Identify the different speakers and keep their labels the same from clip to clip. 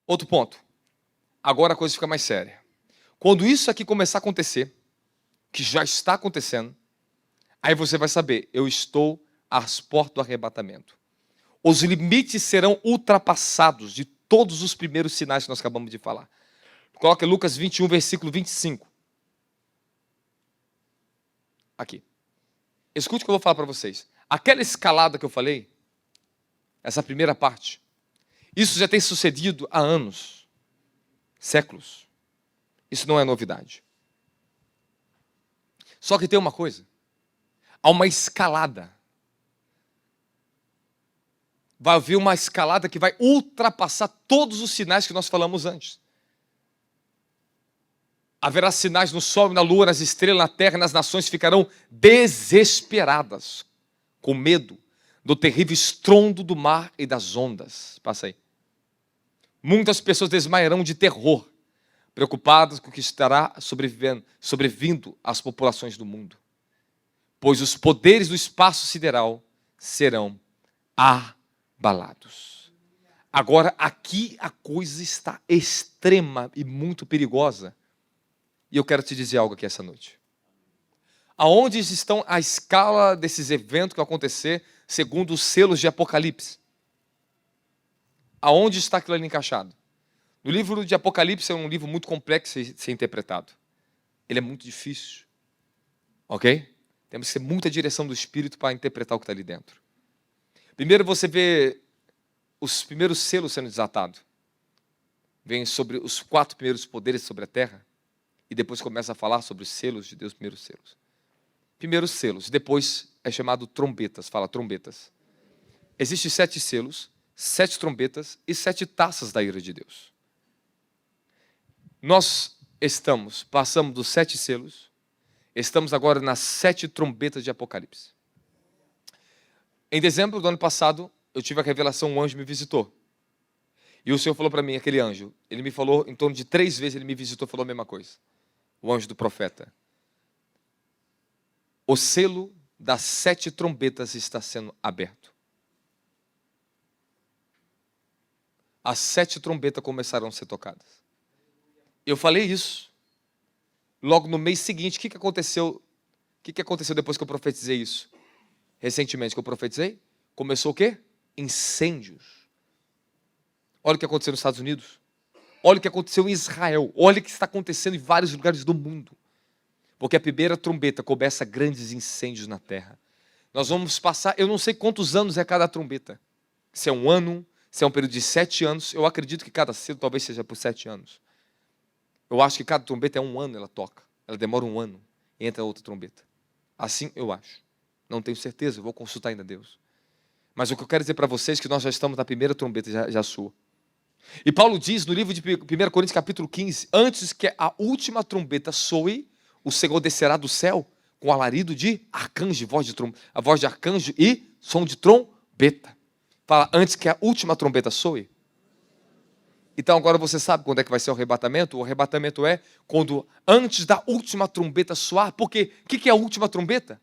Speaker 1: Outro ponto. Agora a coisa fica mais séria. Quando isso aqui começar a acontecer, que já está acontecendo, aí você vai saber, eu estou às portas do arrebatamento. Os limites serão ultrapassados de todos os primeiros sinais que nós acabamos de falar. Coloca Lucas 21, versículo 25. Aqui. Escute o que eu vou falar para vocês. Aquela escalada que eu falei, essa primeira parte, isso já tem sucedido há anos, séculos. Isso não é novidade. Só que tem uma coisa. Há uma escalada. Vai haver uma escalada que vai ultrapassar todos os sinais que nós falamos antes. Haverá sinais no sol, na lua, nas estrelas, na terra, nas nações ficarão desesperadas, com medo do terrível estrondo do mar e das ondas. Passa aí. Muitas pessoas desmaiarão de terror, preocupadas com o que estará sobrevindo às populações do mundo. Pois os poderes do espaço sideral serão abalados. Agora, aqui a coisa está extrema e muito perigosa. E eu quero te dizer algo aqui essa noite. Aonde estão a escala desses eventos que vão acontecer segundo os selos de Apocalipse? Aonde está aquilo ali encaixado? O livro de Apocalipse é um livro muito complexo de ser interpretado. Ele é muito difícil. Ok? Temos que ter muita direção do Espírito para interpretar o que está ali dentro. Primeiro você vê os primeiros selos sendo desatados. Vem sobre os 4 primeiros poderes sobre a terra. E depois começa a falar sobre os selos de Deus, primeiros selos. Primeiros selos. Depois é chamado trombetas. Fala trombetas. Existem 7 selos, 7 trombetas e 7 taças da ira de Deus. Nós passamos dos 7 selos, estamos agora nas 7 trombetas de Apocalipse. Em dezembro do ano passado, eu tive a revelação, um anjo me visitou. E o Senhor falou para mim, aquele anjo, ele me falou, em torno de 3 vezes ele me visitou e falou a mesma coisa. O anjo do profeta. O selo das 7 trombetas está sendo aberto. As 7 trombetas começaram a ser tocadas. Eu falei isso. Logo no mês seguinte, o que aconteceu? O que aconteceu depois que eu profetizei isso? Recentemente que eu profetizei, começou o quê? Incêndios. Olha o que aconteceu nos Estados Unidos. Olha o que aconteceu em Israel. Olha o que está acontecendo em vários lugares do mundo. Porque a primeira trombeta começa grandes incêndios na terra. Nós vamos passar, eu não sei quantos anos é cada trombeta. Se é um ano, se é um período de 7 anos. Eu acredito que cada selo talvez seja por 7 anos. Eu acho que cada trombeta é 1 ano, ela toca. Ela demora 1 ano e entra outra trombeta. Assim eu acho. Não tenho certeza, eu vou consultar ainda Deus. Mas o que eu quero dizer para vocês é que nós já estamos na primeira trombeta, já soa. E Paulo diz no livro de 1 Coríntios capítulo 15, antes que a última trombeta soe, o Senhor descerá do céu com alarido de arcanjo, a voz de arcanjo e som de trombeta. Fala, antes que a última trombeta soe. Então agora você sabe quando é que vai ser o arrebatamento? O arrebatamento é quando, antes da última trombeta soar. Porque o que é a última trombeta?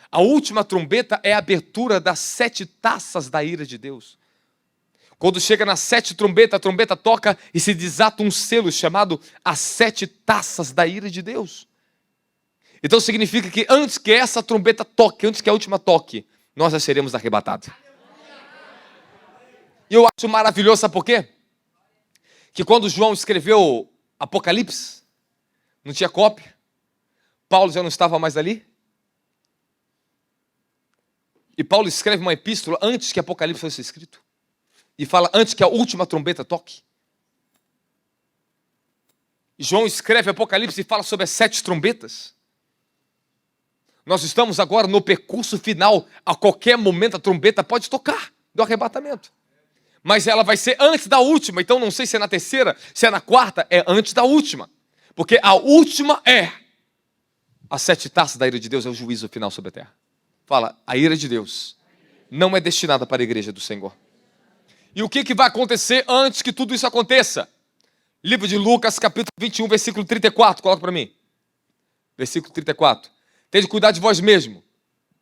Speaker 1: A última trombeta é a abertura das 7 taças da ira de Deus. Quando chega na 7 trombeta, a trombeta toca e se desata um selo chamado as 7 taças da ira de Deus. Então significa que antes que essa trombeta toque, antes que a última toque, nós já seremos arrebatados. E eu acho maravilhoso, sabe por quê? Que quando João escreveu Apocalipse, não tinha cópia, Paulo já não estava mais ali. E Paulo escreve uma epístola antes que Apocalipse fosse escrito. E fala antes que a última trombeta toque. E João escreve Apocalipse e fala sobre as 7 trombetas. Nós estamos agora no percurso final. A qualquer momento a trombeta pode tocar do arrebatamento. Mas ela vai ser antes da última. Então não sei se é na terceira, se é na quarta, é antes da última. Porque a última é as 7 taças da ira de Deus, é o juízo final sobre a terra. Fala, a ira de Deus não é destinada para a igreja do Senhor. E o que vai acontecer antes que tudo isso aconteça? Livro de Lucas, capítulo 21, versículo 34. Coloca para mim. Versículo 34. Tende cuidado de vós mesmo,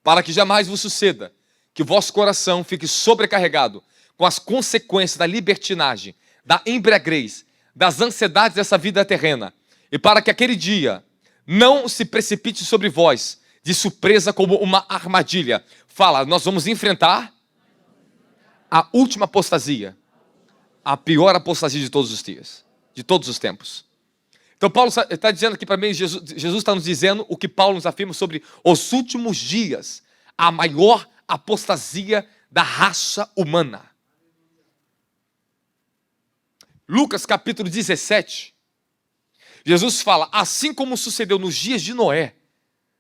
Speaker 1: para que jamais vos suceda que o vosso coração fique sobrecarregado com as consequências da libertinagem, da embriaguez, das ansiedades dessa vida terrena, e para que aquele dia não se precipite sobre vós de surpresa como uma armadilha. Fala, nós vamos enfrentar a última apostasia, a pior apostasia de todos os dias, de todos os tempos. Então Paulo está dizendo aqui para mim, Jesus está nos dizendo o que Paulo nos afirma sobre os últimos dias, a maior apostasia da raça humana. Lucas capítulo 17, Jesus fala, assim como sucedeu nos dias de Noé,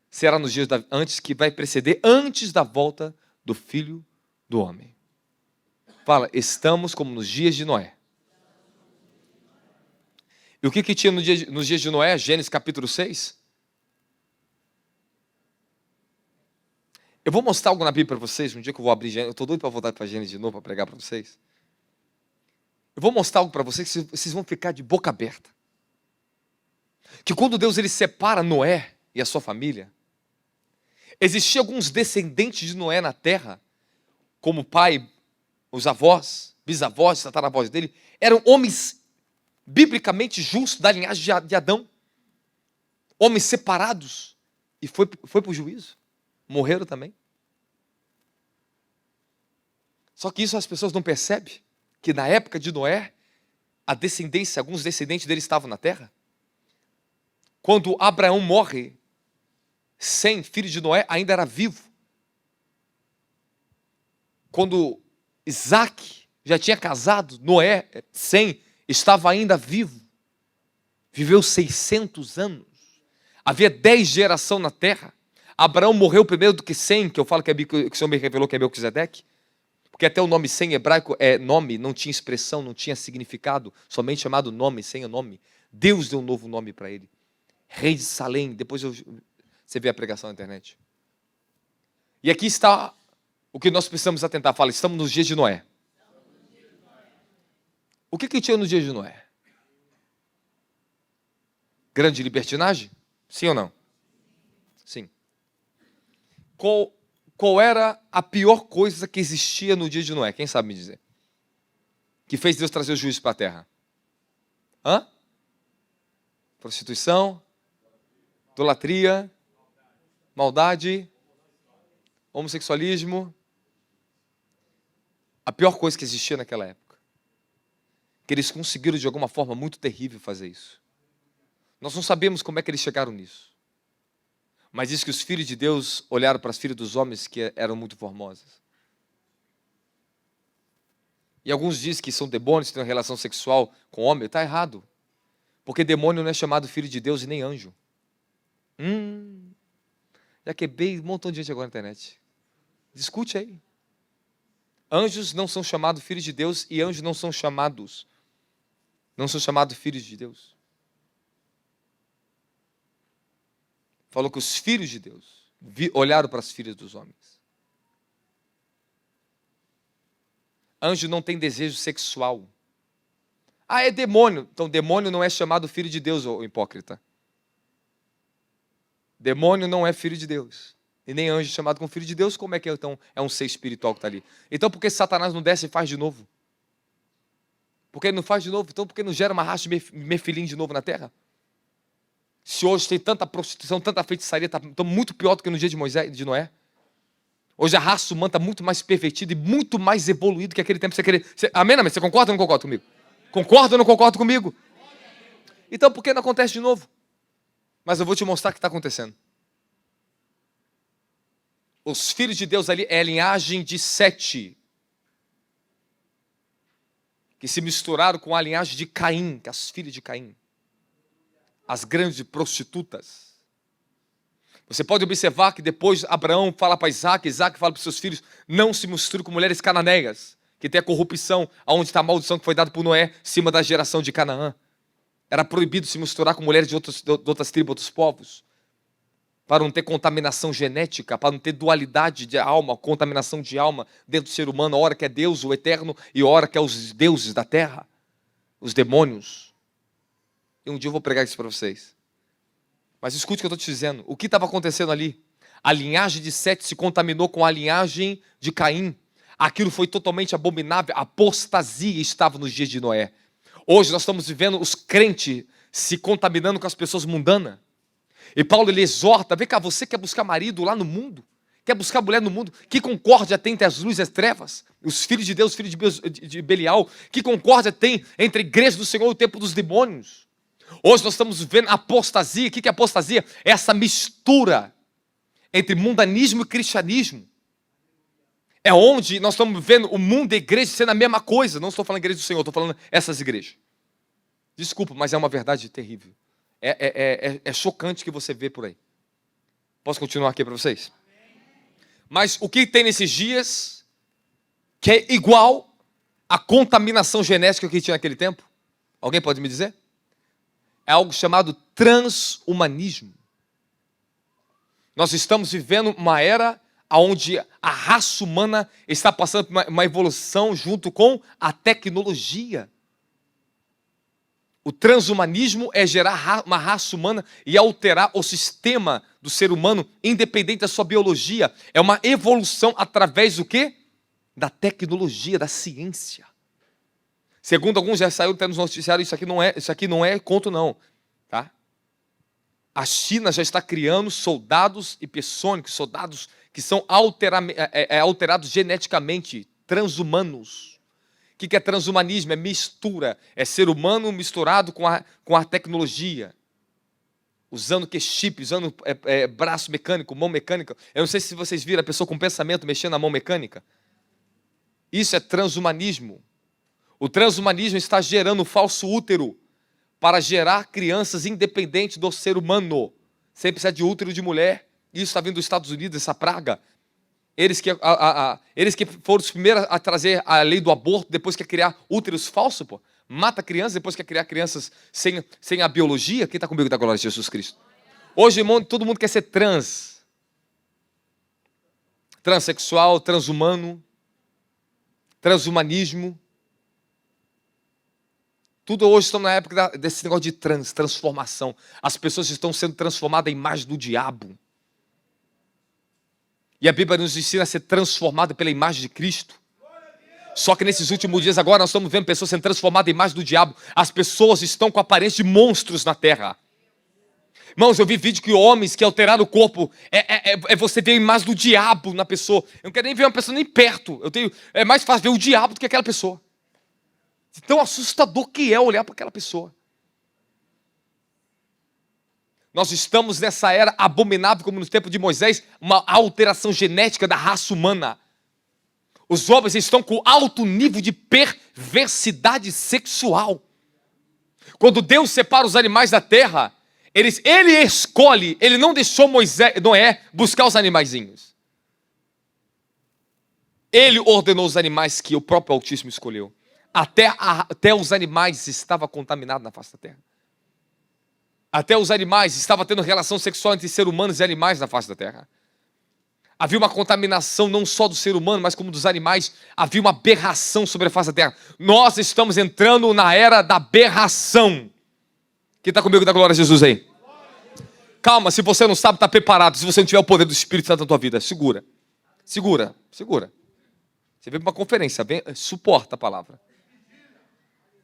Speaker 1: será nos dias antes que vai preceder, antes da volta do Filho do Homem. Fala, estamos como nos dias de Noé. E o que tinha nos dias de Noé? Gênesis capítulo 6. Eu vou mostrar algo na Bíblia para vocês, um dia que eu vou abrir Gênesis, eu estou doido para voltar para Gênesis de novo, para pregar para vocês. Eu vou mostrar algo para vocês que vocês vão ficar de boca aberta. Que quando Deus ele separa Noé e a sua família, existiam alguns descendentes de Noé na terra, como o pai, os avós, bisavós, tataravós dele, eram homens biblicamente justos da linhagem de Adão. Homens separados. E foi para o juízo. Morreram também. Só que isso as pessoas não percebem, que na época de Noé, a descendência, alguns descendentes dele estavam na terra. Quando Abraão morre, Sem, filho de Noé, ainda era vivo. Quando Isaac já tinha casado, Noé, Sem, estava ainda vivo. Viveu 600 anos. Havia 10 gerações na terra. Abraão morreu primeiro do que Sem, que eu falo que o Senhor me revelou que é Melquisedeque. Porque até o nome Sem em hebraico é nome, não tinha expressão, não tinha significado, somente chamado nome, Sem é nome. Deus deu um novo nome para ele. Rei de Salém, depois você vê a pregação na internet. E aqui está o que nós precisamos atentar. Fala, estamos nos dias de Noé. O que tinha nos dias de Noé? Grande libertinagem? Sim ou não? Sim. Qual era a pior coisa que existia no dia de Noé? Quem sabe me dizer? Que fez Deus trazer o juízo para a terra? Hã? Prostituição? Idolatria? Maldade? Homossexualismo? A pior coisa que existia naquela época. Que eles conseguiram de alguma forma muito terrível fazer isso. Nós não sabemos como é que eles chegaram nisso. Mas diz que os filhos de Deus olharam para as filhas dos homens que eram muito formosas. E alguns dizem que são demônios que têm uma relação sexual com homem. Está errado. Porque demônio não é chamado filho de Deus e nem anjo. Já quebrei um montão de gente agora na internet. Discute aí. Anjos não são chamados filhos de Deus e anjos não são chamados filhos de Deus. Falou que os filhos de Deus olharam para as filhas dos homens. Anjo não tem desejo sexual. Ah, é demônio. Então demônio não é chamado filho de Deus, ô hipócrita. Demônio não é filho de Deus. E nem anjo chamado como filho de Deus, como é que então é um ser espiritual que está ali? Então por que Satanás não desce e faz de novo? Por que ele não faz de novo? Então por que não gera uma raça de mefilim de novo na terra? Se hoje tem tanta prostituição, tanta feitiçaria, está muito pior do que no dia de Moisés, de Noé. Hoje a raça humana está muito mais pervertida e muito mais evoluída que aquele tempo. Amém, amém? Você concorda ou não concorda comigo? Concorda ou não concorda comigo? Então por que não acontece de novo? Mas eu vou te mostrar o que está acontecendo. Os filhos de Deus ali é a linhagem de Sete, que se misturaram com a linhagem de Caim, que é as filhas de Caim. As grandes prostitutas. Você pode observar que depois Abraão fala para Isaac, Isaac fala para os seus filhos, não se misture com mulheres cananeias, que tem a corrupção, aonde está a maldição que foi dada por Noé, em cima da geração de Canaã. Era proibido se misturar com mulheres de outras tribos, outros povos, para não ter contaminação genética, para não ter dualidade de alma, contaminação de alma dentro do ser humano, a hora que é Deus, o eterno, e a hora que é os deuses da terra, os demônios. E um dia eu vou pregar isso para vocês. Mas escute o que eu estou te dizendo. O que estava acontecendo ali? A linhagem de Sete se contaminou com a linhagem de Caim. Aquilo foi totalmente abominável. A apostasia estava nos dias de Noé. Hoje nós estamos vivendo os crentes se contaminando com as pessoas mundanas. E Paulo ele exorta, vem cá, você quer buscar marido lá no mundo? Quer buscar mulher no mundo? Que concórdia tem entre as luzes e as trevas? Os filhos de Deus, os filhos de Belial. Que concórdia tem entre a igreja do Senhor e o templo dos demônios? Hoje nós estamos vivendo apostasia. O que é apostasia? É essa mistura entre mundanismo e cristianismo. É onde nós estamos vendo o mundo e a igreja sendo a mesma coisa. Não estou falando igreja do Senhor, estou falando essas igrejas. Desculpa, mas é uma verdade terrível. É chocante o que você vê por aí. Posso continuar aqui para vocês? Mas o que tem nesses dias que é igual à contaminação genética que tinha naquele tempo? Alguém pode me dizer? É algo chamado transhumanismo. Nós estamos vivendo uma era onde a raça humana está passando por uma evolução junto com a tecnologia. O transhumanismo é gerar uma raça humana e alterar o sistema do ser humano, independente da sua biologia. É uma evolução através do quê? Da tecnologia, da ciência. Segundo alguns já saiu até nos noticiários, isso aqui não é conto não, tá? A China já está criando soldados hipersônicos, soldados que são alterados geneticamente, transhumanos. O que é transhumanismo? É mistura, é ser humano misturado com a tecnologia. Usando chip, usando braço mecânico, mão mecânica. Eu não sei se vocês viram a pessoa com pensamento mexendo na mão mecânica. Isso é transhumanismo. O transhumanismo está gerando um falso útero para gerar crianças independentes do ser humano, sem precisar de útero de mulher. Isso está vindo dos Estados Unidos, essa praga. Eles que foram os primeiros a trazer a lei do aborto, depois quer criar úteros falsos, pô. Mata crianças, depois quer criar crianças sem a biologia. Quem está comigo da glória de Jesus Cristo? Hoje, irmão, todo mundo quer ser transexual, transhumano, transhumanismo. Tudo hoje estamos na época desse negócio de transformação. As pessoas estão sendo transformadas à imagem do diabo. E a Bíblia nos ensina a ser transformada pela imagem de Cristo. Só que nesses últimos dias agora nós estamos vendo pessoas sendo transformadas em imagem do diabo. As pessoas estão com a aparência de monstros na terra. Irmãos, eu vi vídeo que homens que alteraram o corpo, você ver a imagem do diabo na pessoa. Eu não quero nem ver uma pessoa nem perto. É mais fácil ver o diabo do que aquela pessoa. Tão assustador que é olhar para aquela pessoa. Nós estamos nessa era abominável, como no tempo de Moisés, uma alteração genética da raça humana. Os homens estão com alto nível de perversidade sexual. Quando Deus separa os animais da terra, ele escolhe, ele não deixou Noé buscar os animaizinhos. Ele ordenou os animais que o próprio Altíssimo escolheu. Até os animais estavam contaminados na face da terra. Até os animais estavam tendo relação sexual entre seres humanos e animais na face da terra. Havia uma contaminação não só do ser humano, mas como dos animais. Havia uma aberração sobre a face da terra. Nós estamos entrando na era da aberração. Quem está comigo da glória a Jesus aí? Calma, se você não sabe, está preparado. Se você não tiver o poder do Espírito Santo na tua vida, segura. Segura. Você veio para uma conferência, suporta a palavra.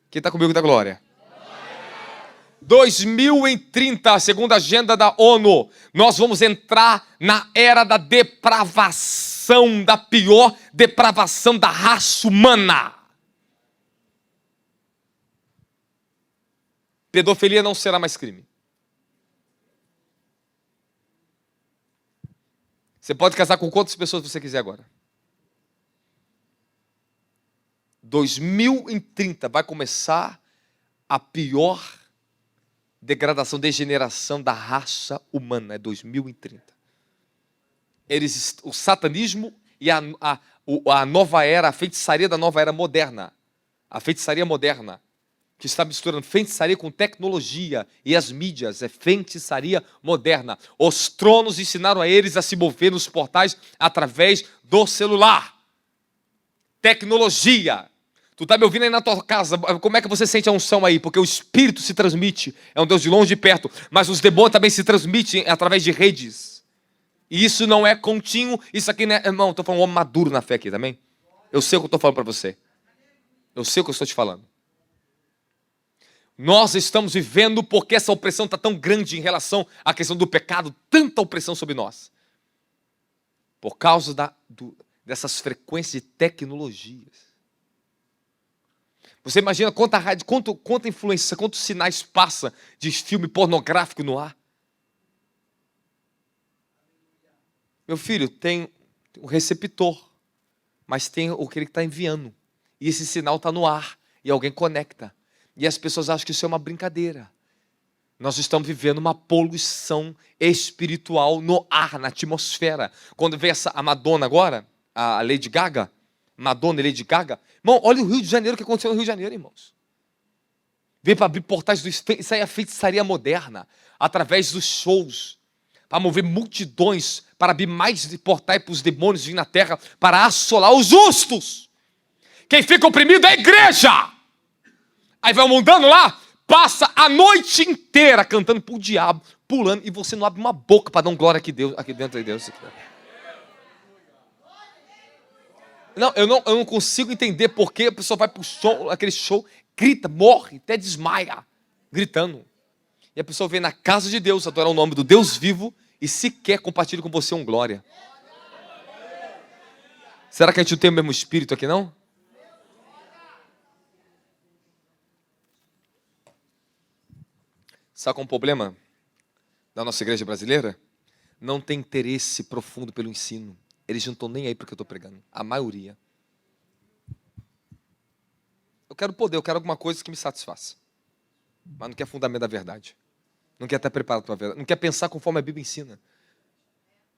Speaker 1: Quem está comigo da glória? 2030, segundo a agenda da ONU, nós vamos entrar na era da depravação, da pior depravação da raça humana. Pedofilia não será mais crime. Você pode casar com quantas pessoas você quiser agora. 2030 vai começar a pior degradação, degeneração da raça humana. É 2030. O satanismo e a nova era, a feitiçaria da nova era moderna. A feitiçaria moderna, que está misturando feitiçaria com tecnologia e as mídias, é feitiçaria moderna. Os tronos ensinaram a eles a se mover nos portais através do celular. Tecnologia. Tu está me ouvindo aí na tua casa, como é que você sente a unção aí? Porque o Espírito se transmite, é um Deus de longe e de perto, mas os demônios também se transmitem através de redes. E isso não é contínuo, isso aqui não é... Irmão, estou falando um homem maduro na fé aqui também. Eu sei o que eu estou falando para você. Eu sei o que eu estou te falando. Nós estamos vivendo porque essa opressão está tão grande em relação à questão do pecado, tanta opressão sobre nós. Por causa dessas frequências de tecnologias. Você imagina quanta rádio, quanta influência, quantos sinais passa de filme pornográfico no ar? Meu filho, tem o receptor, mas tem o que ele está enviando. E esse sinal está no ar, e alguém conecta. E as pessoas acham que isso é uma brincadeira. Nós estamos vivendo uma poluição espiritual no ar, na atmosfera. Quando vê a Madonna agora, a Lady Gaga, Madonna e Lady Gaga, irmão, olha o Rio de Janeiro, o que aconteceu no Rio de Janeiro, irmãos. Veio para abrir portais do... Isso aí é feitiçaria moderna, através dos shows, para mover multidões, para abrir mais de portais para os demônios virem na terra, para assolar os justos. Quem fica oprimido é a igreja. Aí vai mandando lá, passa a noite inteira cantando pro diabo, pulando, e você não abre uma boca para dar glória aqui dentro de Deus. Não, eu não consigo entender por que a pessoa vai pro show, aquele show, grita, morre, até desmaia, gritando. E a pessoa vem na casa de Deus, adorar o nome do Deus vivo, e sequer compartilha com você glória. Será que a gente não tem o mesmo espírito aqui, não? Sabe qual é o problema da nossa igreja brasileira? Não tem interesse profundo pelo ensino. Eles não estão nem aí porque eu estou pregando. A maioria. Eu quero poder, eu quero alguma coisa que me satisfaça. Mas não quer fundamento da verdade. Não quer estar preparado para a verdade. Não quer pensar conforme a Bíblia ensina.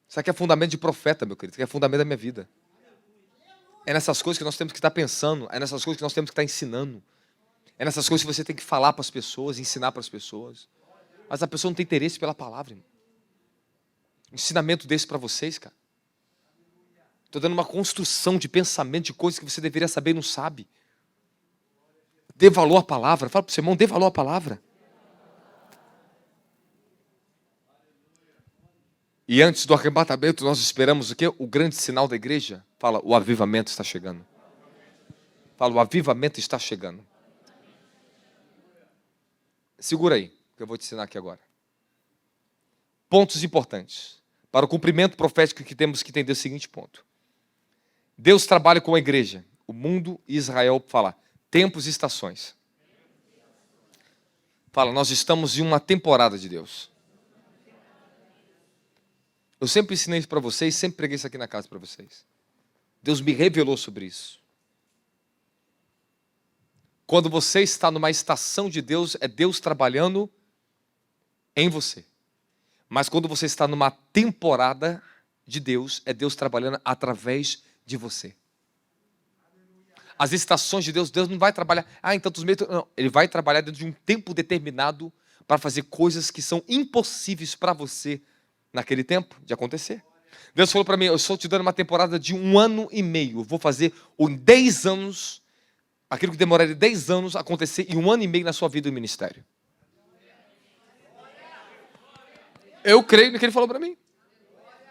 Speaker 1: Isso aqui é fundamento de profeta, meu querido. Isso aqui é fundamento da minha vida. É nessas coisas que nós temos que estar pensando. É nessas coisas que nós temos que estar ensinando. É nessas coisas que você tem que falar para as pessoas, ensinar para as pessoas. Mas a pessoa não tem interesse pela palavra, irmão. Ensinamento desse para vocês, cara. Estou dando uma construção de pensamento, de coisas que você deveria saber e não sabe. Dê valor à palavra. Fala para o seu irmão, dê valor à palavra. E antes do arrebatamento, nós esperamos o quê? O grande sinal da igreja. Fala, o avivamento está chegando. Fala, o avivamento está chegando. Segura aí, que eu vou te ensinar aqui agora. Pontos importantes. Para o cumprimento profético que temos que entender o seguinte ponto. Deus trabalha com a igreja, o mundo e Israel, fala, tempos e estações. Fala, nós estamos em uma temporada de Deus. Eu sempre ensinei isso para vocês, sempre preguei isso aqui na casa para vocês. Deus me revelou sobre isso. Quando você está numa estação de Deus, é Deus trabalhando em você. Mas quando você está numa temporada de Deus, é Deus trabalhando através de você. As estações de Deus, Deus não vai trabalhar, em tantos meses, não. Ele vai trabalhar dentro de um tempo determinado para fazer coisas que são impossíveis para você naquele tempo de acontecer. Deus falou para mim, eu estou te dando uma temporada de 1 ano e meio, eu vou fazer em 10 anos, aquilo que demoraria 10 anos acontecer em 1 ano e meio na sua vida e ministério. Eu creio no que ele falou para mim.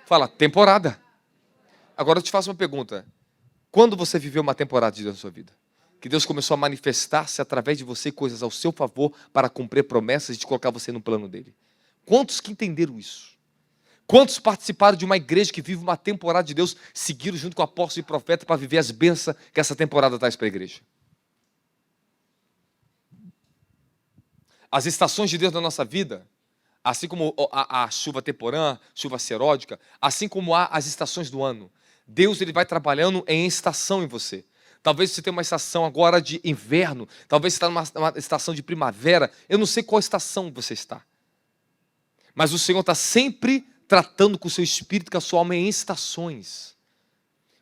Speaker 1: Fala, temporada. Agora eu te faço uma pergunta. Quando você viveu uma temporada de Deus na sua vida? Que Deus começou a manifestar-se através de você coisas ao seu favor para cumprir promessas e de colocar você no plano dele. Quantos que entenderam isso? Quantos participaram de uma igreja que vive uma temporada de Deus, seguiram junto com o apóstolo e profeta para viver as bênçãos que essa temporada traz para a igreja? As estações de Deus na nossa vida, assim como a chuva temporã, chuva seródica, assim como há as estações do ano, Deus ele vai trabalhando em estação em você. Talvez você tenha uma estação agora de inverno, talvez você está numa estação de primavera, eu não sei qual estação você está. Mas o Senhor está sempre tratando com o seu espírito, com a sua alma em estações.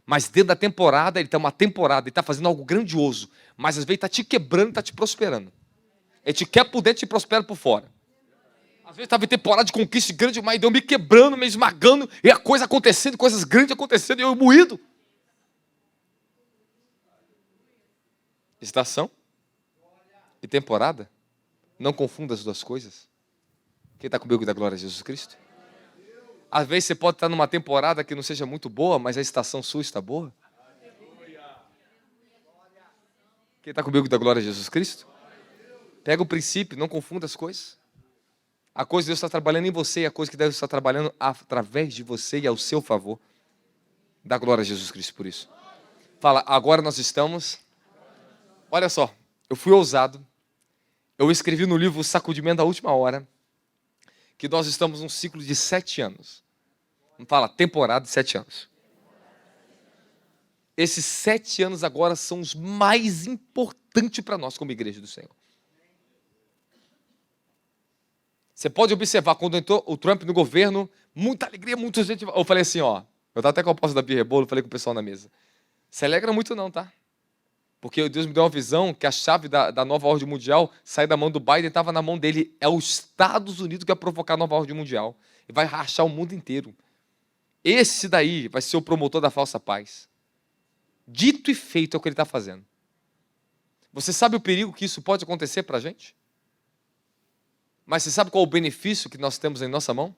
Speaker 1: Mas dentro da temporada, ele está uma temporada, ele está fazendo algo grandioso, mas às vezes está te quebrando e está te prosperando. Ele te quer por dentro e te prospera por fora. Às vezes estava em temporada de conquista grande, mas deu me quebrando, me esmagando, e a coisa acontecendo, coisas grandes acontecendo, e eu moído. Estação e temporada, não confunda as duas coisas. Quem está comigo da glória a Jesus Cristo? Às vezes você pode estar numa temporada que não seja muito boa, mas a estação sua está boa. Quem está comigo da glória a Jesus Cristo? Pega o princípio, não confunda as coisas. A coisa que Deus está trabalhando em você e a coisa que Deus está trabalhando através de você e ao seu favor. Dá glória a Jesus Cristo por isso. Fala, agora nós estamos... Olha só, eu fui ousado. Eu escrevi no livro O Sacudimento da Última Hora que nós estamos num ciclo de 7 anos. Não fala, temporada de 7 anos. Esses 7 anos agora são os mais importantes para nós como igreja do Senhor. Você pode observar, quando entrou o Trump no governo, muita alegria, muita gente... Eu falei assim, ó, eu estava até com a posse da Bia Rebolo, falei com o pessoal na mesa. Se alegra muito não, tá? Porque Deus me deu uma visão que a chave da nova ordem mundial sai da mão do Biden e estava na mão dele. É os Estados Unidos que vai provocar a nova ordem mundial. E vai rachar o mundo inteiro. Esse daí vai ser o promotor da falsa paz. Dito e feito é o que ele está fazendo. Você sabe o perigo que isso pode acontecer para a gente? Mas você sabe qual é o benefício que nós temos em nossa mão?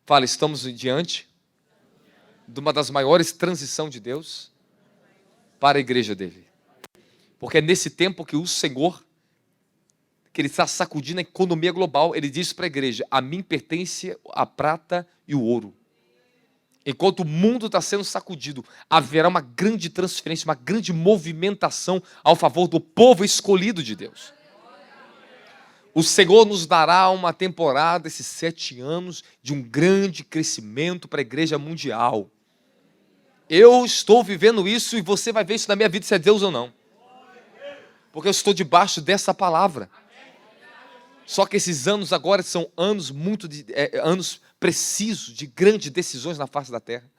Speaker 1: Fala, estamos diante de uma das maiores transições de Deus para a igreja dele. Porque é nesse tempo que o Senhor, que ele está sacudindo a economia global, ele diz para a igreja, a mim pertence a prata e o ouro. Enquanto o mundo está sendo sacudido, haverá uma grande transferência, uma grande movimentação ao favor do povo escolhido de Deus. O Senhor nos dará uma temporada, esses 7 anos, de um grande crescimento para a igreja mundial. Eu estou vivendo isso e você vai ver isso na minha vida, se é Deus ou não. Porque eu estou debaixo dessa palavra. Só que esses anos agora são anos anos precisos de grandes decisões na face da terra.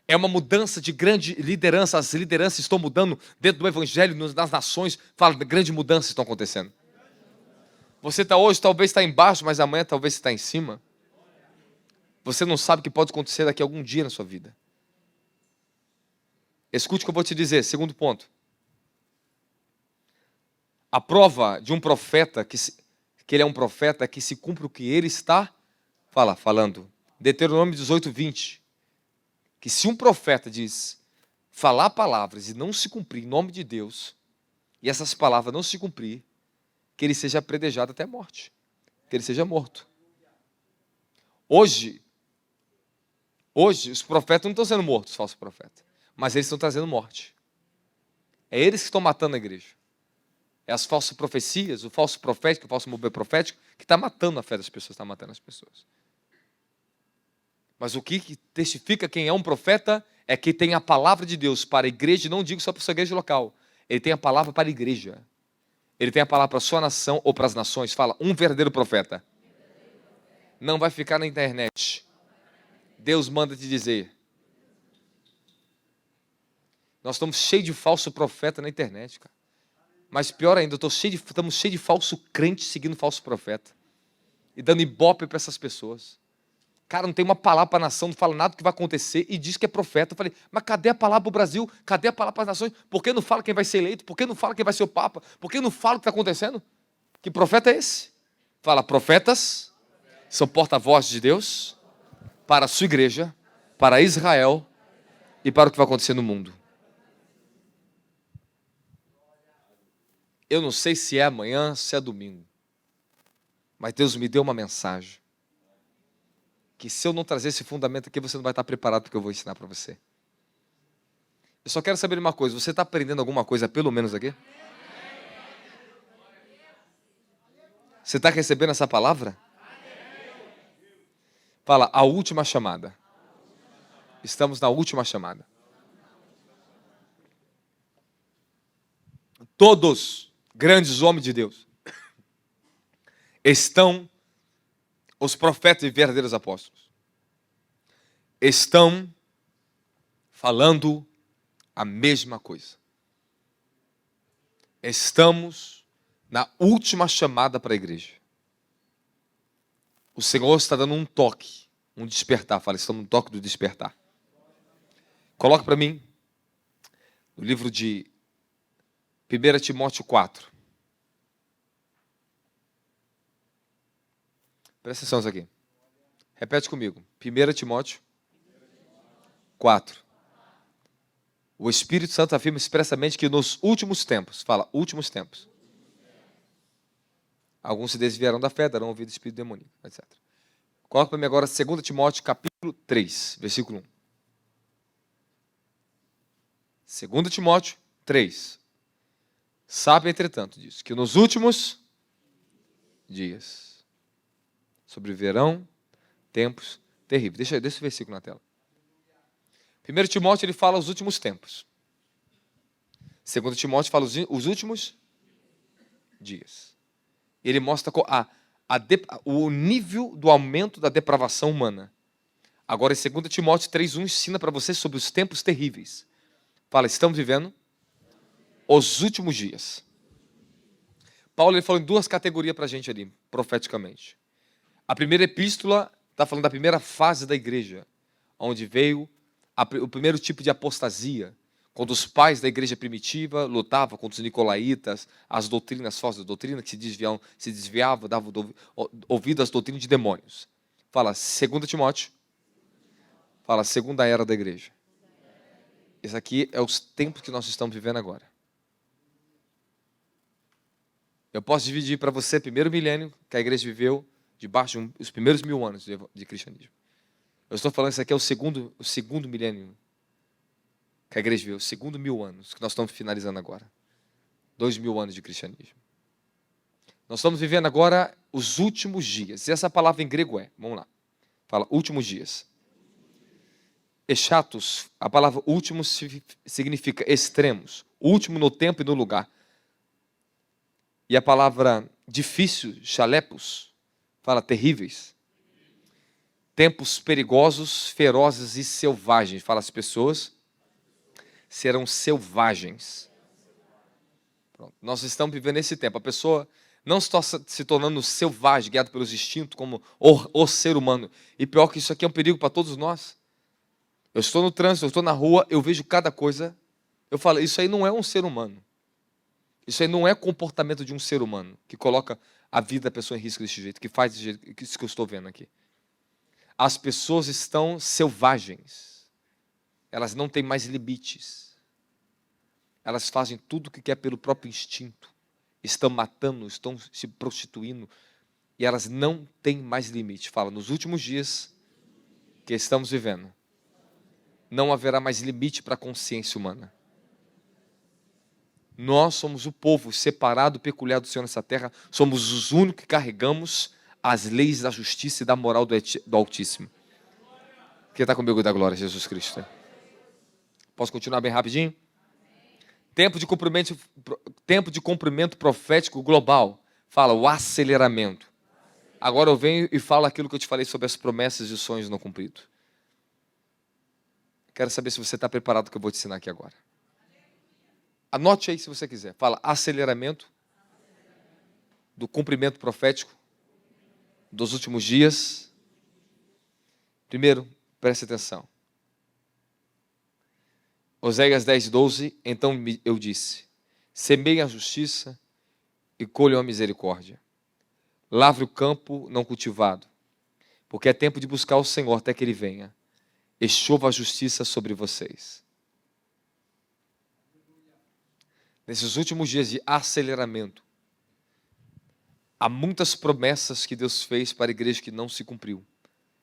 Speaker 1: É uma mudança de grande liderança. As lideranças estão mudando dentro do evangelho, nas nações. Fala, grandes mudanças estão acontecendo. Você está hoje, talvez está embaixo, mas amanhã talvez está em cima. Você não sabe o que pode acontecer daqui a algum dia na sua vida. Escute o que eu vou te dizer, segundo ponto. A prova de um profeta, que ele é um profeta, é que se cumpre o que ele está falando. Deuteronômio 18, 20. Que se um profeta diz, falar palavras e não se cumprir em nome de Deus, e essas palavras não se cumprir, que ele seja apedrejado até a morte. Que ele seja morto. Hoje, os profetas não estão sendo mortos, os falsos profetas. Mas eles estão trazendo morte. É eles que estão matando a igreja. É as falsas profecias, o falso profético, o falso mover profético, que está matando a fé das pessoas, está matando as pessoas. Mas o que testifica quem é um profeta é que tem a palavra de Deus para a igreja, e não digo só para a sua igreja local. Ele tem a palavra para a igreja. Ele tem a palavra para a sua nação ou para as nações. Fala, um verdadeiro profeta não vai ficar na internet. Deus manda te dizer. Nós estamos cheios de falso profeta na internet, cara. Mas pior ainda, estamos cheios de falso crente seguindo falso profeta. E dando ibope para essas pessoas. Cara, não tem uma palavra para a nação, não fala nada do que vai acontecer e diz que é profeta. Eu falei, mas cadê a palavra para o Brasil? Cadê a palavra para as nações? Por que não fala quem vai ser eleito? Por que não fala quem vai ser o Papa? Por que não fala o que está acontecendo? Que profeta é esse? Fala, profetas são porta-vozes de Deus para a sua igreja, para Israel e para o que vai acontecer no mundo. Eu não sei se é amanhã, se é domingo. Mas Deus me deu uma mensagem. Que se eu não trazer esse fundamento aqui, você não vai estar preparado para o que eu vou ensinar para você. Eu só quero saber uma coisa. Você está aprendendo alguma coisa, pelo menos aqui? Você está recebendo essa palavra? Fala, a última chamada. Estamos na última chamada. Todos grandes homens de Deus estão, os profetas e verdadeiros apóstolos, estão falando a mesma coisa. Estamos na última chamada para a igreja. O Senhor está dando um toque, um despertar. Fala, estamos no toque do despertar. Coloca para mim, no livro de 1 Timóteo 4. Presta atenção nisso aqui. Repete comigo. 1 Timóteo 4. O Espírito Santo afirma expressamente que nos últimos tempos, fala, últimos tempos, Alguns se desviarão da fé, darão ouvido ao espírito demoníaco, etc. Coloca para mim agora 2 Timóteo, capítulo 3, versículo 1. 2 Timóteo 3. Sabe, entretanto, diz que nos últimos dias sobrevirão tempos terríveis. Deixa esse versículo na tela. 1 Timóteo ele fala os últimos tempos. 2 Timóteo fala os últimos dias. Ele mostra o nível do aumento da depravação humana. Agora, em 2 Timóteo 3,1 ensina para você sobre os tempos terríveis. Fala, estamos vivendo os últimos dias. Paulo ele falou em duas categorias para a gente ali, profeticamente. A primeira epístola está falando da primeira fase da igreja, onde veio o primeiro tipo de apostasia, quando os pais da igreja primitiva lutavam contra os nicolaítas, as doutrinas, falsas doutrinas, que se desviavam, davam ouvido às doutrinas de demônios. Fala, 2 Timóteo, fala, segunda era da igreja. Esse aqui é os tempos que nós estamos vivendo agora. Eu posso dividir para você o primeiro milênio que a igreja viveu, debaixo dos primeiros 1000 anos de cristianismo. Eu estou falando, isso aqui é o segundo milênio que a igreja viveu, os segundo 1000 anos, que nós estamos finalizando agora. 2000 anos de cristianismo. Nós estamos vivendo agora os últimos dias. E essa palavra em grego vamos lá, fala últimos dias. Echatos, a palavra últimos significa extremos, último no tempo e no lugar. E a palavra difícil, chalepos, fala terríveis. Tempos perigosos, ferozes e selvagens. Fala, as pessoas serão selvagens. Pronto. Nós estamos vivendo esse tempo. A pessoa não está se tornando selvagem, guiada pelos instintos, como o ser humano. E pior que isso aqui é um perigo para todos nós. Eu estou no trânsito, eu estou na rua, eu vejo cada coisa. Eu falo, isso aí não é um ser humano. Isso aí não é comportamento de um ser humano que coloca a vida da pessoa em risco desse jeito, que faz isso que eu estou vendo aqui. As pessoas estão selvagens. Elas não têm mais limites. Elas fazem tudo o que quer pelo próprio instinto. Estão matando, estão se prostituindo. E elas não têm mais limite. Fala, nos últimos dias que estamos vivendo, não haverá mais limite para a consciência humana. Nós somos o povo separado, peculiar do Senhor nessa terra. Somos os únicos que carregamos as leis da justiça e da moral do Altíssimo. Quem está comigo da glória, Jesus Cristo? Posso continuar bem rapidinho? Tempo de cumprimento profético global. Fala, o aceleramento. Agora eu venho e falo aquilo que eu te falei sobre as promessas e sonhos não cumpridos. Quero saber se você está preparado para o que eu vou te ensinar aqui agora. Anote aí se você quiser. Fala, aceleramento do cumprimento profético dos últimos dias. Primeiro, preste atenção. Oséias 10:12, então eu disse, semeiem a justiça e colham a misericórdia. Lavre o campo não cultivado, porque é tempo de buscar o Senhor até que Ele venha. E chova a justiça sobre vocês. Nesses últimos dias de aceleramento, há muitas promessas que Deus fez para a igreja que não se cumpriu.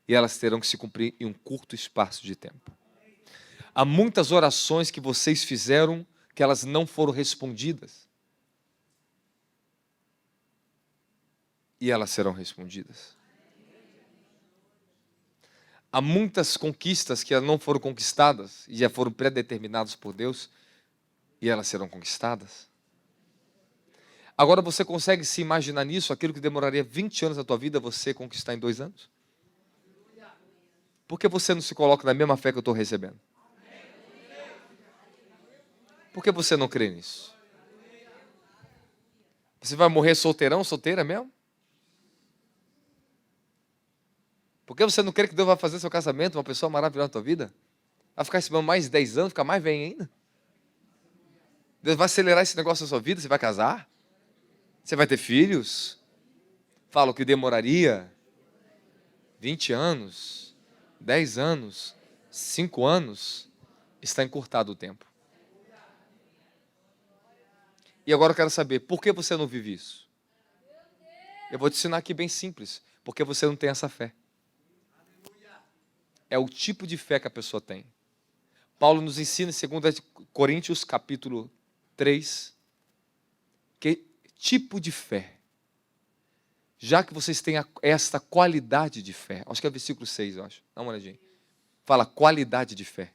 Speaker 1: E elas terão que se cumprir em um curto espaço de tempo. Há muitas orações que vocês fizeram que elas não foram respondidas. E elas serão respondidas. Há muitas conquistas que não foram conquistadas e já foram predeterminadas por Deus e elas serão conquistadas. Agora você consegue se imaginar nisso, aquilo que demoraria 20 anos da tua vida, você conquistar em 2 anos? Por que você não se coloca na mesma fé que eu estou recebendo? Por que você não crê nisso? Você vai morrer solteirão, solteira mesmo? Por que você não crê que Deus vai fazer seu casamento uma pessoa maravilhosa na tua vida? Vai ficar esperando mais 10 anos, ficar mais velho ainda? Deus vai acelerar esse negócio na sua vida, você vai casar? Você vai ter filhos? Fala que demoraria 20 anos, 10 anos, 5 anos, está encurtado o tempo. E agora eu quero saber, por que você não vive isso? Eu vou te ensinar aqui bem simples, porque você não tem essa fé. É o tipo de fé que a pessoa tem. Paulo nos ensina em 2 Coríntios, capítulo 3, que tipo de fé. Já que vocês têm esta qualidade de fé. Acho que é versículo 6, eu acho. Dá uma olhadinha. Fala qualidade de fé.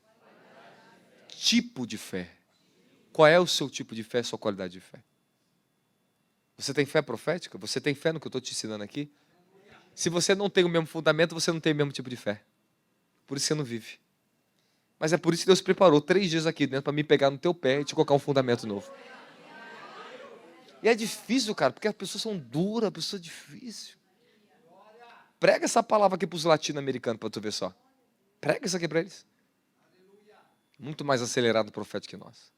Speaker 1: Tipo de fé. Qual é o seu tipo de fé, sua qualidade de fé? Você tem fé profética? Você tem fé no que eu estou te ensinando aqui? Se você não tem o mesmo fundamento, você não tem o mesmo tipo de fé. Por isso você não vive. Mas é por isso que Deus preparou 3 dias aqui dentro para me pegar no teu pé e te colocar um fundamento novo. E é difícil, cara, porque as pessoas são duras, as pessoas são difíceis. Prega essa palavra aqui para os latino-americanos, para tu ver só. Prega isso aqui para eles. Muito mais acelerado profético que nós.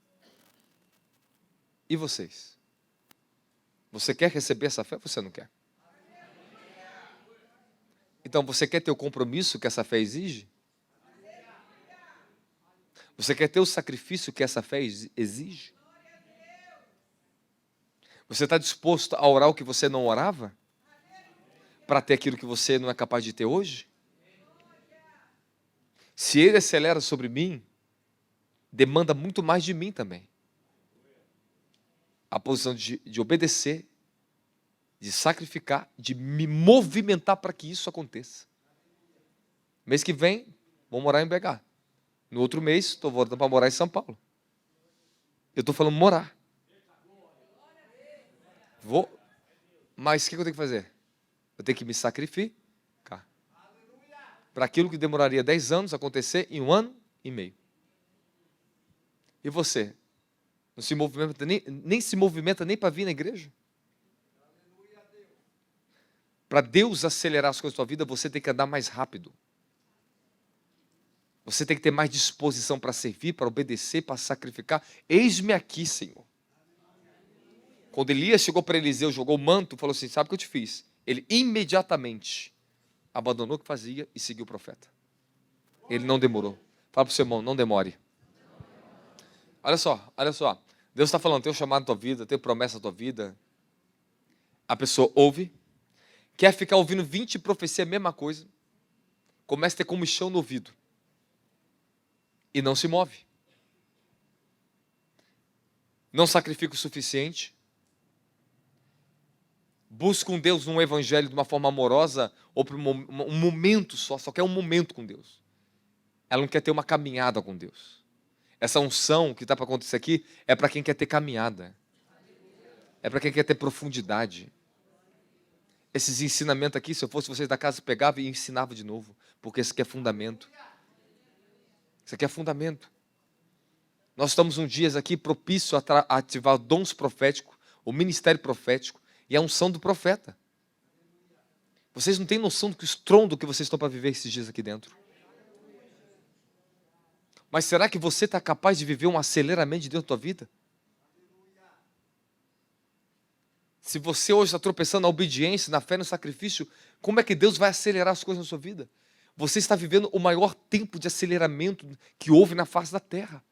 Speaker 1: E vocês? Você quer receber essa fé ou você não quer? Então, você quer ter o compromisso que essa fé exige? Você quer ter o sacrifício que essa fé exige? Você está disposto a orar o que você não orava? Para ter aquilo que você não é capaz de ter hoje? Se Ele acelera sobre mim, demanda muito mais de mim também. A posição de obedecer, de sacrificar, de me movimentar para que isso aconteça. Mês que vem, vou morar em BH. No outro mês, estou voltando para morar em São Paulo. Eu estou falando morar. Vou. Mas o que eu tenho que fazer? Eu tenho que me sacrificar. Para aquilo que demoraria 10 anos acontecer em 1 ano e meio. E você? Não se movimenta, nem se movimenta nem para vir na igreja? Para Deus acelerar as coisas da sua vida, você tem que andar mais rápido. Você tem que ter mais disposição para servir, para obedecer, para sacrificar. Eis-me aqui, Senhor. Quando Elias chegou para Eliseu, jogou o manto, falou assim, sabe o que eu te fiz? Ele imediatamente abandonou o que fazia e seguiu o profeta. Ele não demorou. Fala para o seu irmão, não demore. Olha só. Deus está falando, tem um chamado na tua vida, tem promessa na tua vida. A pessoa ouve, quer ficar ouvindo 20 profecias, a mesma coisa. Começa a ter comichão no ouvido. E não se move. Não sacrifica o suficiente. Busca um Deus num evangelho de uma forma amorosa ou por um momento só quer um momento com Deus. Ela não quer ter uma caminhada com Deus. Essa unção que está para acontecer aqui é para quem quer ter caminhada. É para quem quer ter profundidade. Esses ensinamentos aqui, se eu fosse vocês da casa, pegava e ensinava de novo. Porque isso aqui é fundamento. Isso aqui é fundamento. Nós estamos um dias aqui propício a ativar dons proféticos, o ministério profético e a unção do profeta. Vocês não têm noção do estrondo que vocês estão para viver esses dias aqui dentro. Mas será que você está capaz de viver um aceleramento de Deus na tua vida? Se você hoje está tropeçando na obediência, na fé, no sacrifício, como é que Deus vai acelerar as coisas na sua vida? Você está vivendo o maior tempo de aceleramento que houve na face da terra.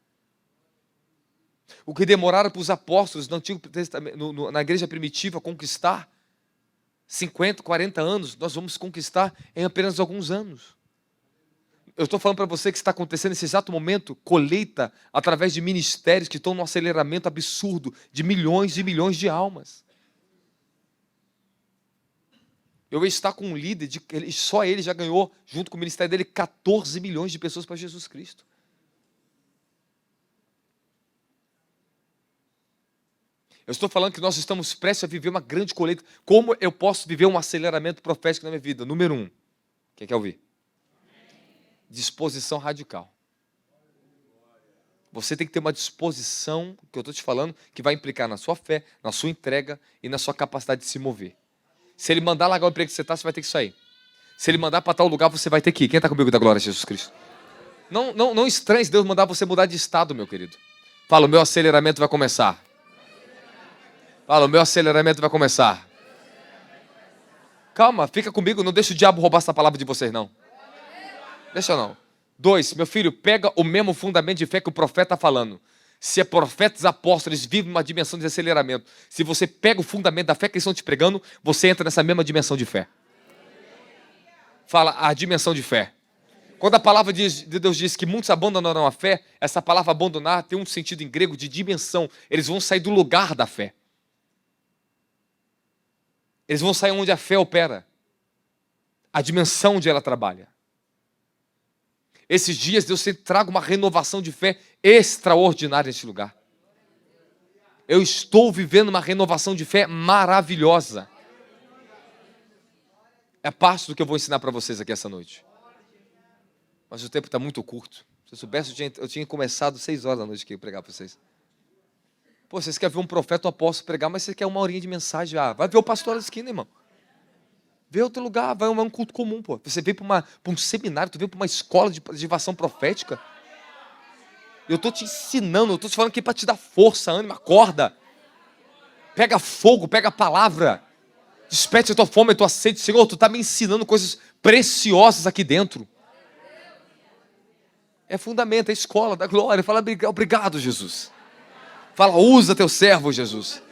Speaker 1: O que demoraram para os apóstolos no Antigo Testamento, na igreja primitiva conquistar, 50, 40 anos, nós vamos conquistar em apenas alguns anos. Eu estou falando para você que está acontecendo nesse exato momento, colheita através de ministérios que estão num aceleramento absurdo de milhões e milhões de almas. Eu estou com um líder, só ele já ganhou, junto com o ministério dele, 14 milhões de pessoas para Jesus Cristo. Eu estou falando que nós estamos prestes a viver uma grande colheita. Como eu posso viver um aceleramento profético na minha vida? Número 1. Quem quer ouvir? Disposição radical. Você tem que ter uma disposição, que eu estou te falando, que vai implicar na sua fé, na sua entrega e na sua capacidade de se mover. Se ele mandar largar o emprego que você está, você vai ter que sair. Se ele mandar para tal lugar, você vai ter que ir. Quem está comigo da glória de Jesus Cristo? Não estranhe se Deus mandar você mudar de estado, meu querido. Fala, o meu aceleramento vai começar. Fala, o meu aceleramento vai começar. Calma, fica comigo, não deixa o diabo roubar essa palavra de vocês, não. Deixa não. 2, meu filho, pega o mesmo fundamento de fé que o profeta está falando. Se é profetas, apóstolos, eles vivem uma dimensão de aceleramento. Se você pega o fundamento da fé que eles estão te pregando, você entra nessa mesma dimensão de fé. Fala, a dimensão de fé. Quando a palavra de Deus diz que muitos abandonarão a fé, essa palavra abandonar tem um sentido em grego de dimensão. Eles vão sair do lugar da fé. Eles vão sair onde a fé opera. A dimensão onde ela trabalha. Esses dias Deus sempre traga uma renovação de fé extraordinária neste lugar. Eu estou vivendo uma renovação de fé maravilhosa. É parte do que eu vou ensinar para vocês aqui essa noite. Mas o tempo está muito curto. Se eu soubesse, eu tinha começado 6 horas da noite que eu ia pregar para vocês. Pô, vocês querem ver um profeta, um apóstolo pregar, mas você quer uma horinha de mensagem. Ah, vai ver o pastor da esquina, irmão. Vê outro lugar, vai um culto comum, pô. Você veio para um seminário, tu veio para uma escola de ativação profética. Eu estou te ensinando, eu estou te falando aqui para te dar força, ânimo, acorda. Pega fogo, pega a palavra. Desperte a tua fome, a tua sede. Senhor, tu está me ensinando coisas preciosas aqui dentro. É fundamento, é escola da glória. Fala, obrigado, Jesus. Fala, usa teu servo, Jesus.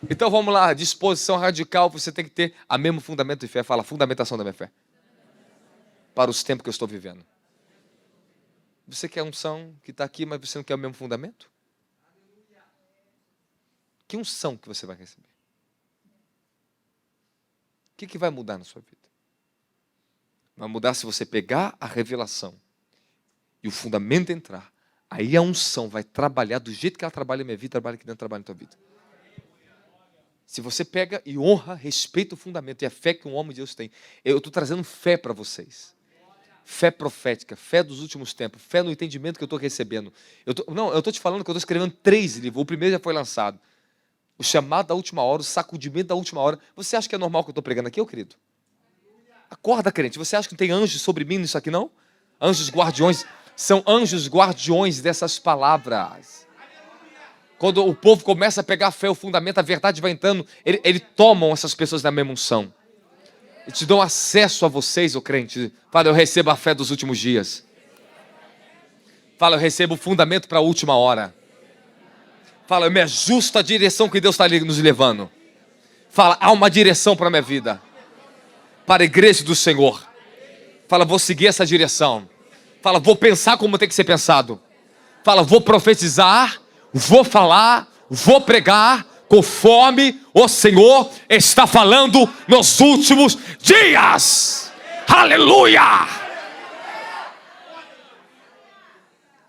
Speaker 1: Então vamos lá, disposição radical, você tem que ter a mesmo fundamento de fé. Fala, fundamentação da minha fé. Para os tempos que eu estou vivendo. Você quer unção que está aqui, mas você não quer o mesmo fundamento? Que unção que você vai receber? O que vai mudar na sua vida? Vai mudar se você pegar a revelação e o fundamento entrar. Aí a unção vai trabalhar do jeito que ela trabalha na minha vida, trabalha aqui dentro, trabalha na tua vida. Se você pega e honra, respeita o fundamento e a fé que um homem de Deus tem. Eu estou trazendo fé para vocês. Fé profética, fé dos últimos tempos, fé no entendimento que eu estou recebendo. Eu estou te falando que eu estou escrevendo 3 livros. O primeiro já foi lançado. O chamado da última hora, o sacudimento da última hora. Você acha que é normal que eu estou pregando aqui, ô querido? Acorda, crente. Você acha que não tem anjos sobre mim nisso aqui, não? Anjos guardiões. São anjos guardiões dessas palavras. Quando o povo começa a pegar a fé, o fundamento, a verdade vai entrando, eles tomam essas pessoas na mesma unção. E te dão acesso a vocês, ô crente. Fala, eu recebo a fé dos últimos dias. Fala, eu recebo o fundamento para a última hora. Fala, eu me ajusto à direção que Deus está nos levando. Fala, há uma direção para a minha vida. Para a igreja do Senhor. Fala, vou seguir essa direção. Fala, vou pensar como tem que ser pensado. Fala, vou profetizar, vou falar, vou pregar, conforme o Senhor está falando nos últimos dias. Aleluia!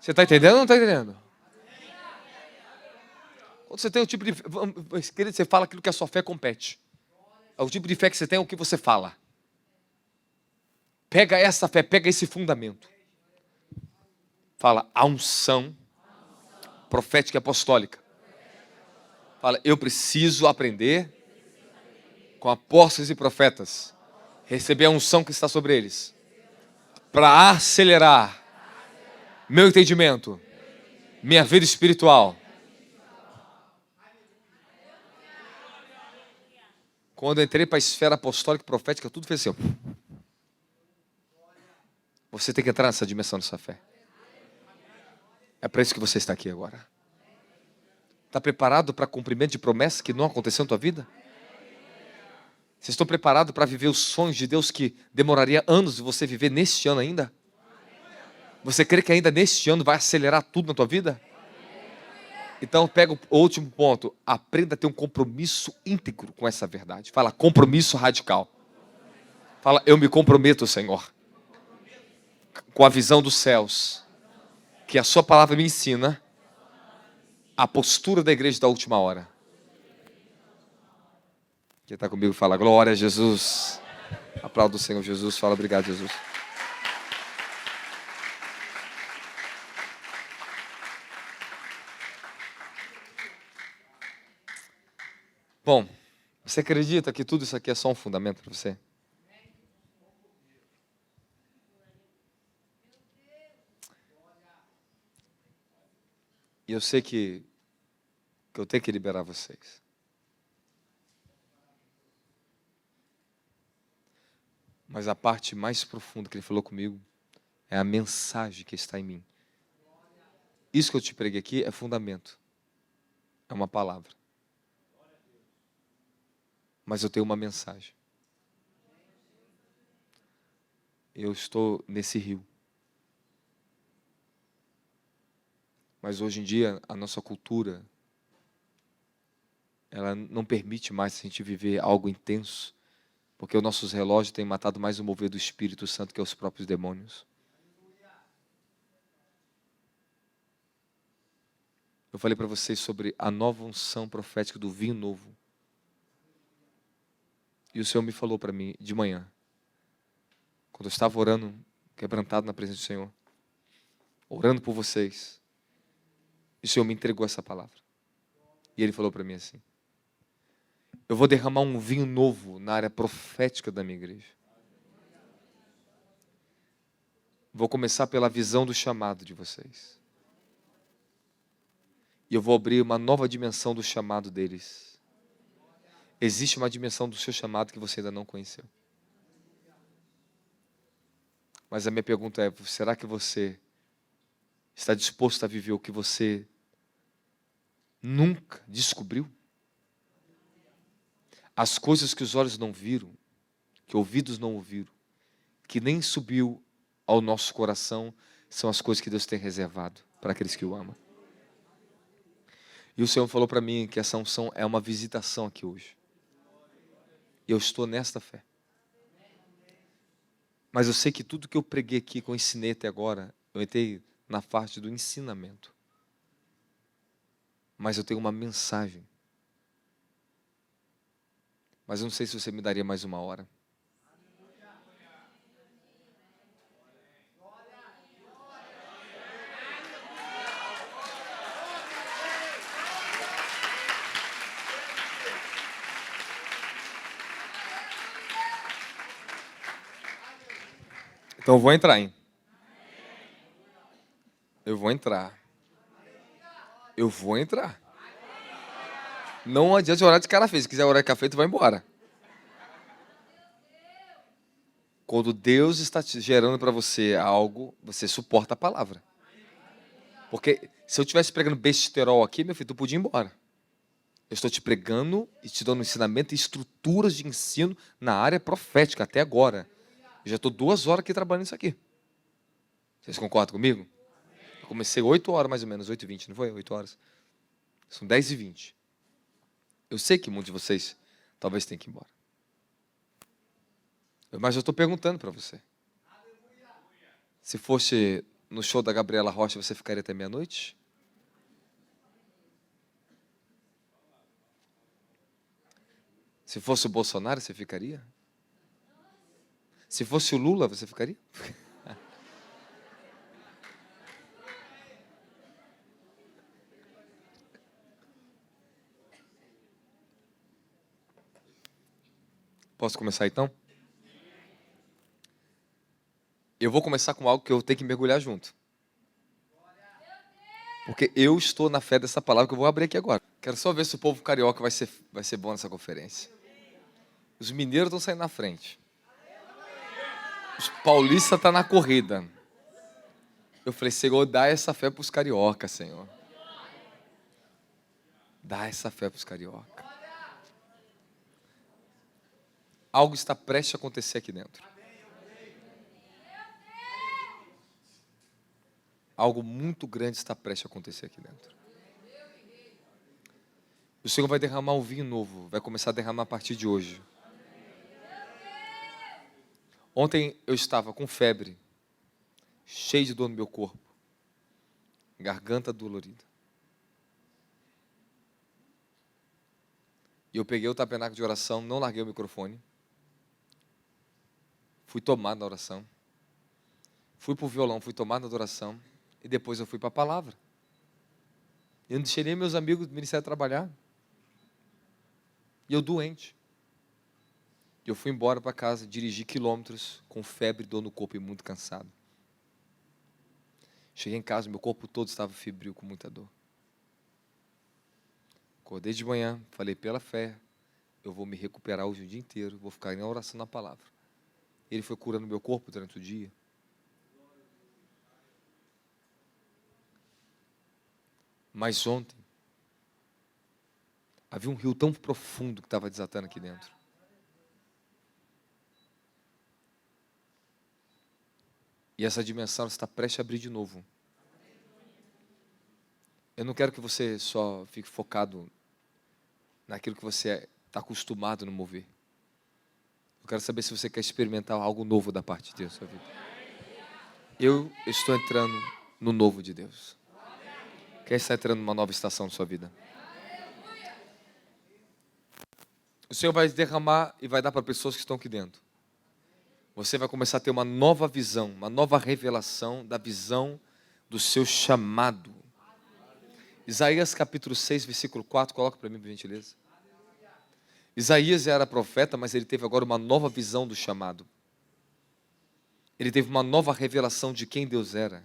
Speaker 1: Você está entendendo ou não está entendendo? Quando você tem o tipo de... Querido, você fala aquilo que a sua fé compete. É o tipo de fé que você tem, é o que você fala. Pega essa fé, pega esse fundamento. Fala, a unção profética e apostólica. Fala, eu preciso aprender com apóstolos e profetas. Receber a unção que está sobre eles. Para acelerar meu entendimento, minha vida espiritual. Quando eu entrei para a esfera apostólica e profética, tudo fez assim. Você tem que entrar nessa dimensão da sua fé. É para isso que você está aqui agora. Está preparado para cumprimento de promessas que não aconteceu na tua vida? Vocês estão preparados para viver os sonhos de Deus que demoraria anos de você viver neste ano ainda? Você crê que ainda neste ano vai acelerar tudo na tua vida? Então pega o último ponto. Aprenda a ter um compromisso íntegro com essa verdade. Fala, compromisso radical. Fala, eu me comprometo, Senhor, com a visão dos céus, que a sua palavra me ensina a postura da igreja da última hora. Quem está comigo fala, glória a Jesus. Aplauda o Senhor Jesus, fala, obrigado, Jesus. Bom, você acredita que tudo isso aqui é só um fundamento para você? E eu sei que eu tenho que liberar vocês. Mas a parte mais profunda que ele falou comigo é a mensagem que está em mim. Isso que eu te preguei aqui é fundamento. É uma palavra. Mas eu tenho uma mensagem. Eu estou nesse rio. Mas hoje em dia, a nossa cultura, ela não permite mais a gente viver algo intenso, porque os nossos relógios têm matado mais o mover do Espírito Santo que os próprios demônios. Eu falei para vocês sobre a nova unção profética do vinho novo. E o Senhor me falou para mim de manhã, quando eu estava orando, quebrantado na presença do Senhor, orando por vocês, e o Senhor me entregou essa palavra. E Ele falou para mim assim: eu vou derramar um vinho novo na área profética da minha igreja. Vou começar pela visão do chamado de vocês. E eu vou abrir uma nova dimensão do chamado deles. Existe uma dimensão do seu chamado que você ainda não conheceu. Mas a minha pergunta é, será que você está disposto a viver o que você nunca descobriu? As coisas que os olhos não viram, que ouvidos não ouviram, que nem subiu ao nosso coração, são as coisas que Deus tem reservado para aqueles que o amam. E o Senhor falou para mim que essa unção é uma visitação aqui hoje. E eu estou nesta fé. Mas eu sei que tudo que eu preguei aqui, que eu ensinei até agora, eu entrei na parte do ensinamento. Mas eu tenho uma mensagem. Mas eu não sei se você me daria mais uma hora. Então eu vou entrar, hein? Eu vou entrar. Eu vou entrar. Não adianta orar de cara feia. Se quiser orar de cara feia, tu vai embora. Quando Deus está te gerando para você algo, você suporta a palavra. Porque se eu estivesse pregando besterol aqui, meu filho, tu podia ir embora. Eu estou te pregando e te dando ensinamento e estruturas de ensino na área profética até agora. Eu já estou 2 horas aqui trabalhando isso aqui. Vocês concordam comigo? Eu comecei 8 horas mais ou menos, 8h20, não foi? 8 horas. São 10h20. Eu sei que muitos de vocês talvez tenham que ir embora. Mas eu estou perguntando para você. Se fosse no show da Gabriela Rocha, você ficaria até meia-noite? Se fosse o Bolsonaro, você ficaria? Se fosse o Lula, você ficaria? Posso começar então? Eu vou começar com algo que eu tenho que mergulhar junto. Porque eu estou na fé dessa palavra que eu vou abrir aqui agora. Quero só ver se o povo carioca vai ser bom nessa conferência. Os mineiros estão saindo na frente. Os paulistas estão na corrida. Eu falei, Senhor, dá essa fé para os cariocas, Senhor. Dá essa fé para os cariocas. Algo está prestes a acontecer aqui dentro. Algo muito grande está prestes a acontecer aqui dentro. O Senhor vai derramar um vinho novo. Vai começar a derramar a partir de hoje. Ontem eu estava com febre. Cheio de dor no meu corpo. Garganta dolorida. E eu peguei o tabernáculo de oração, não larguei o microfone. Fui tomado na oração. Fui para o violão, fui tomado na oração. E depois eu fui para a palavra. Eu não deixei nem meus amigos do ministério trabalhar. E eu doente. E eu fui embora para casa, dirigi quilômetros, com febre, dor no corpo e muito cansado. Cheguei em casa, meu corpo todo estava febril, com muita dor. Acordei de manhã, falei, pela fé, eu vou me recuperar hoje o dia inteiro, vou ficar em oração na palavra. Ele foi curando meu corpo durante o dia. Mas ontem, havia um rio tão profundo que estava desatando aqui dentro. E essa dimensão está prestes a abrir de novo. Eu não quero que você só fique focado naquilo que você está acostumado a não mover. Eu quero saber se você quer experimentar algo novo da parte de Deus na sua vida. Eu estou entrando no novo de Deus. Quem está entrando numa nova estação na sua vida? O Senhor vai derramar e vai dar para pessoas que estão aqui dentro. Você vai começar a ter uma nova visão, uma nova revelação da visão do seu chamado. Isaías capítulo 6, versículo 4, coloca para mim, por gentileza. Isaías era profeta, mas ele teve agora uma nova visão do chamado. Ele teve uma nova revelação de quem Deus era.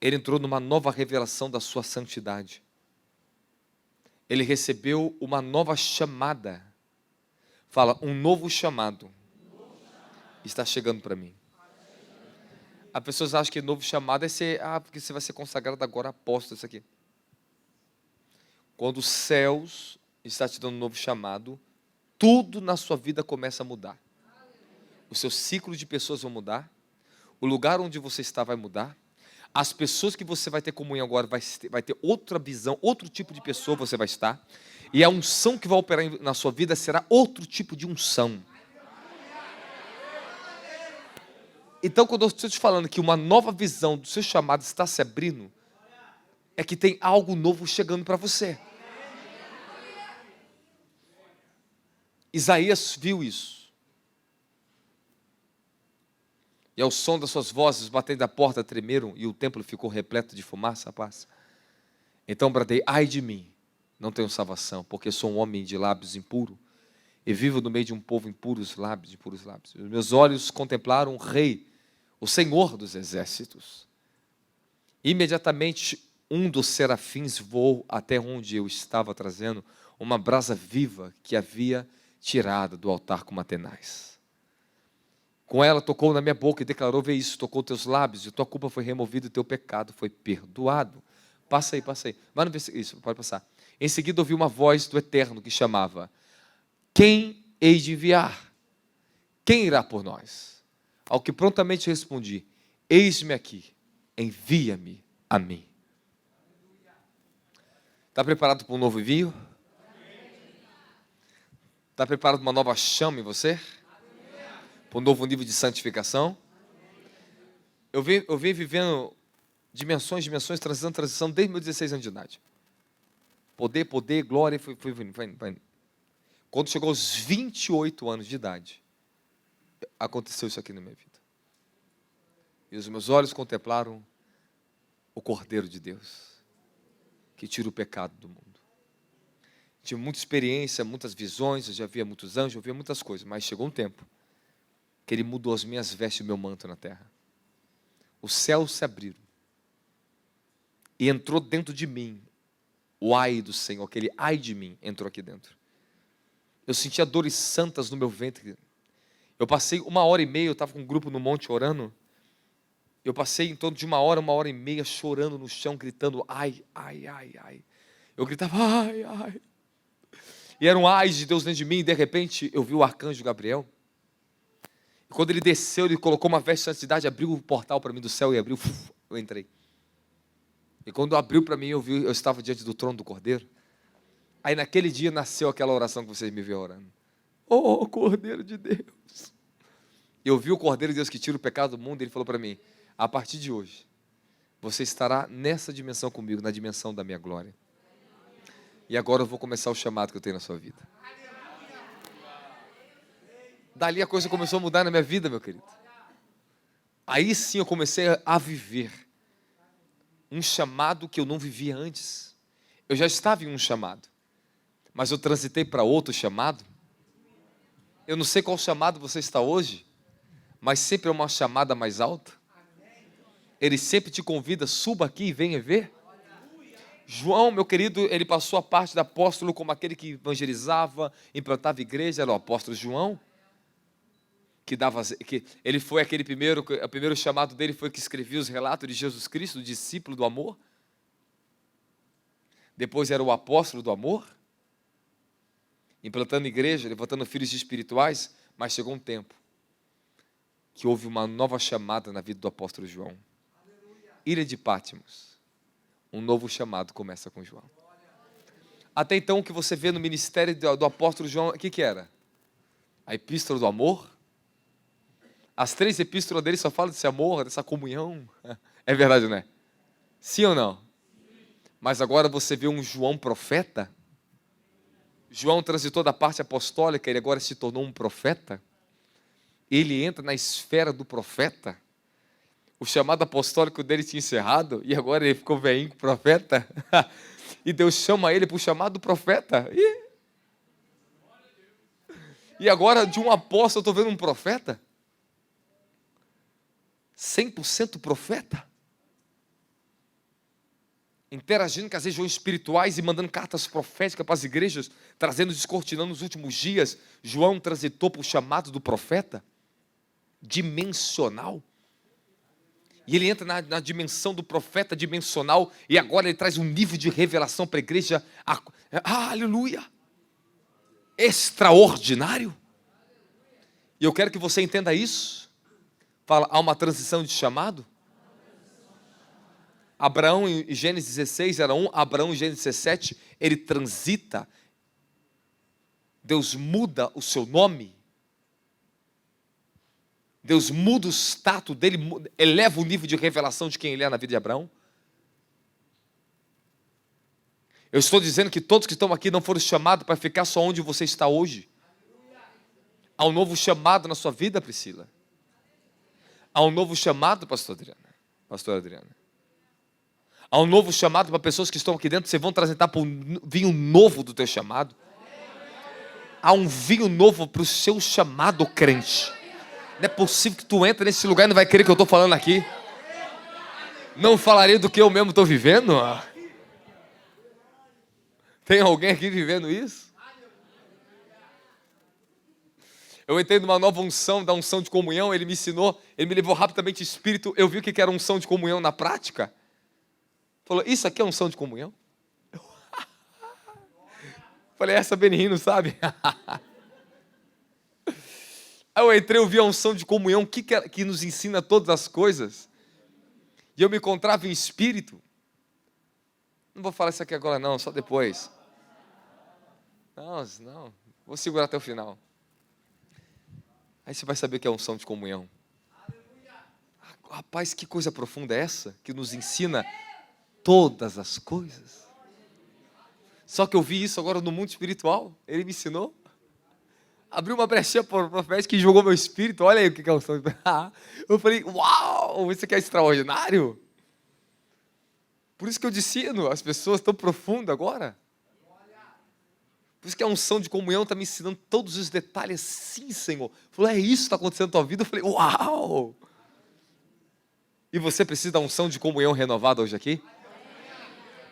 Speaker 1: Ele entrou numa nova revelação da sua santidade. Ele recebeu uma nova chamada. Fala, um novo chamado está chegando para mim. As pessoas acham que novo chamado é ser, porque você vai ser consagrado agora apóstolo, isso aqui. Quando os céus está te dando um novo chamado, tudo na sua vida começa a mudar. O seu ciclo de pessoas vai mudar, o lugar onde você está vai mudar, as pessoas que você vai ter comunhão agora vai ter outra visão, outro tipo de pessoa você vai estar, e a unção que vai operar na sua vida será outro tipo de unção. Então, quando eu estou te falando que uma nova visão do seu chamado está se abrindo, é que tem algo novo chegando para você. Isaías viu isso. E ao som das suas vozes batendo a porta tremeram, e o templo ficou repleto de fumaça, rapaz. Então bradei, ai de mim, não tenho salvação, porque sou um homem de lábios impuros, e vivo no meio de um povo impuros lábios. Os meus olhos contemplaram o rei, o Senhor dos exércitos. Imediatamente um dos serafins voou até onde eu estava trazendo uma brasa viva que havia tirado do altar com uma tenaz. Com ela tocou na minha boca e declarou, vê isso, tocou teus lábios, e tua culpa foi removida e teu pecado foi perdoado. Passa aí. Vai no versículo, isso, pode passar. Em seguida ouvi uma voz do Eterno que chamava, quem hei de enviar? Quem irá por nós? Ao que prontamente respondi, eis-me aqui, envia-me a mim. Está preparado para um novo envio? Está preparado para uma nova chama em você? Para um novo nível de santificação? Eu venho vivendo dimensões, transição desde meus 16 anos de idade. Poder, glória, foi indo. Quando chegou aos 28 anos de idade, aconteceu isso aqui na minha vida. E os meus olhos contemplaram o Cordeiro de Deus, que tira o pecado do mundo. Tive muita experiência, muitas visões, eu já via muitos anjos, eu via muitas coisas, mas chegou um tempo que Ele mudou as minhas vestes e o meu manto na terra. Os céus se abriram e entrou dentro de mim o ai do Senhor, aquele ai de mim entrou aqui dentro. Eu sentia dores santas no meu ventre. Eu passei 1h30, eu estava com um grupo no monte orando. Eu passei em torno de 1h30 chorando no chão, gritando ai. Eu gritava ai. E era um ai de Deus dentro de mim, e de repente eu vi o arcanjo Gabriel. E quando ele desceu, ele colocou uma veste de santidade, abriu o portal para mim do céu e abriu, eu entrei. E quando abriu para mim, eu estava diante do trono do Cordeiro. Aí naquele dia nasceu aquela oração que vocês me viram orando. Oh, Cordeiro de Deus. Eu vi o Cordeiro de Deus que tira o pecado do mundo, e ele falou para mim, a partir de hoje, você estará nessa dimensão comigo, na dimensão da minha glória. E agora eu vou começar o chamado que eu tenho na sua vida. Dali a coisa começou a mudar na minha vida, meu querido. Aí sim eu comecei a viver um chamado que eu não vivia antes. Eu já estava em um chamado, mas eu transitei para outro chamado. Eu não sei qual chamado você está hoje, mas sempre é uma chamada mais alta. Ele sempre te convida, suba aqui e venha ver. João, meu querido, ele passou a parte do apóstolo como aquele que evangelizava, implantava igreja, era o apóstolo João, que ele foi o primeiro chamado dele foi que escrevia os relatos de Jesus Cristo, o discípulo do amor. Depois era o apóstolo do amor, implantando igreja, levantando filhos espirituais. Mas chegou um tempo que houve uma nova chamada na vida do apóstolo João. Ilha de Pátimos. Um novo chamado começa com João. Até então, o que você vê no ministério do apóstolo João, o que era? A epístola do amor. As 3 epístolas dele só falam desse amor, dessa comunhão. É verdade, não é? Sim ou não? Mas agora você vê um João profeta. João transitou da parte apostólica, ele agora se tornou um profeta. Ele entra na esfera do profeta. O chamado apostólico dele tinha encerrado, e agora ele ficou velhinho com profeta. E Deus chama ele para o chamado profeta. E agora, de um apóstolo, eu estou vendo um profeta. 100% profeta. Interagindo com as regiões espirituais e mandando cartas proféticas para as igrejas, trazendo, descortinando nos últimos dias. João transitou para o chamado do profeta. Dimensional. E ele entra na dimensão do profeta dimensional, e agora ele traz um nível de revelação para a igreja, aleluia, extraordinário. E eu quero que você entenda isso. Fala, há uma transição de chamado. Abraão em Gênesis 16 era um, Abraão em Gênesis 17, ele transita. Deus muda o seu nome. Deus muda o status dele, eleva o nível de revelação de quem ele é na vida de Abraão. Eu estou dizendo que todos que estão aqui não foram chamados para ficar só onde você está hoje. Há um novo chamado na sua vida, Priscila. Há um novo chamado, pastora Adriana. Há um novo chamado para pessoas que estão aqui dentro. Vocês vão transitar para um vinho novo do teu chamado. Há um vinho novo para o seu chamado, crente. Não é possível que tu entre nesse lugar e não vai querer que eu estou falando aqui. Não falarei do que eu mesmo estou vivendo? Tem alguém aqui vivendo isso? Eu entrei numa nova unção, da unção de comunhão. Ele me ensinou, ele me levou rapidamente ao Espírito. Eu vi o que era unção de comunhão na prática. Falou, isso aqui é unção de comunhão? Falei, essa Benihino, sabe? Aí eu entrei, eu vi a unção de comunhão, que nos ensina todas as coisas. E eu me encontrava em espírito. Não vou falar isso aqui agora não, só depois. Não, vou segurar até o final. Aí você vai saber o que é unção de comunhão. Rapaz, que coisa profunda é essa? Que nos ensina todas as coisas. Só que eu vi isso agora no mundo espiritual. Ele me ensinou. Abriu uma brechinha para o profeta que jogou meu espírito. Olha aí o que é unção. Eu falei, uau, isso aqui é extraordinário. Por isso que eu ensino as pessoas tão profundo agora. Por isso que a unção de comunhão está me ensinando todos os detalhes. Sim, Senhor. Falou, é isso que está acontecendo na tua vida? Eu falei, uau. E você precisa da unção de comunhão renovada hoje aqui?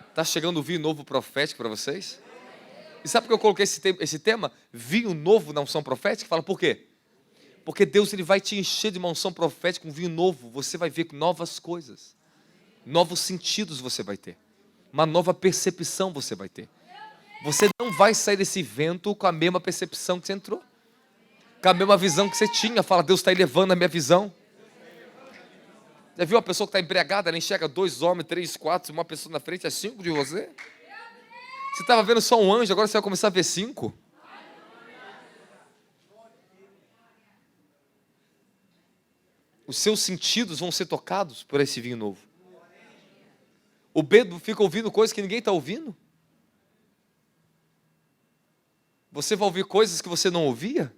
Speaker 1: Está chegando o vinho novo profético para vocês? E sabe por que eu coloquei esse tema? Vinho novo na unção profética? Fala, por quê? Porque Deus ele vai te encher de uma unção profética, um vinho novo. Você vai ver novas coisas. Novos sentidos você vai ter. Uma nova percepção você vai ter. Você não vai sair desse evento com a mesma percepção que você entrou. Com a mesma visão que você tinha. Fala, Deus está elevando a minha visão. Já viu uma pessoa que está embriagada, ela enxerga 2 homens, 3, 4, uma pessoa na frente, é 5 de você? Você estava vendo só um anjo, agora você vai começar a ver 5? Os seus sentidos vão ser tocados por esse vinho novo. O bêbado fica ouvindo coisas que ninguém está ouvindo. Você vai ouvir coisas que você não ouvia,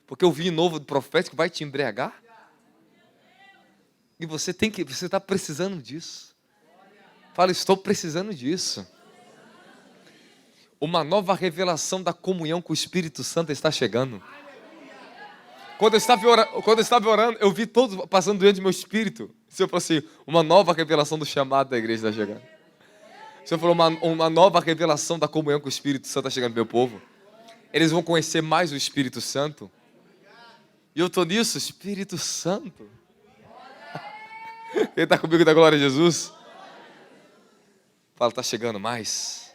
Speaker 1: porque o vinho novo do profético vai te embriagar. E você está precisando disso. Fala, estou precisando disso. Uma nova revelação da comunhão com o Espírito Santo está chegando. Quando eu estava orando, eu vi todos passando dentro do meu espírito. O Senhor falou assim, uma nova revelação do chamado da igreja está chegando. O Senhor falou, uma nova revelação da comunhão com o Espírito Santo está chegando no meu povo. Eles vão conhecer mais o Espírito Santo. E eu estou nisso, Espírito Santo. Quem está comigo da glória a Jesus? Fala, está chegando mais.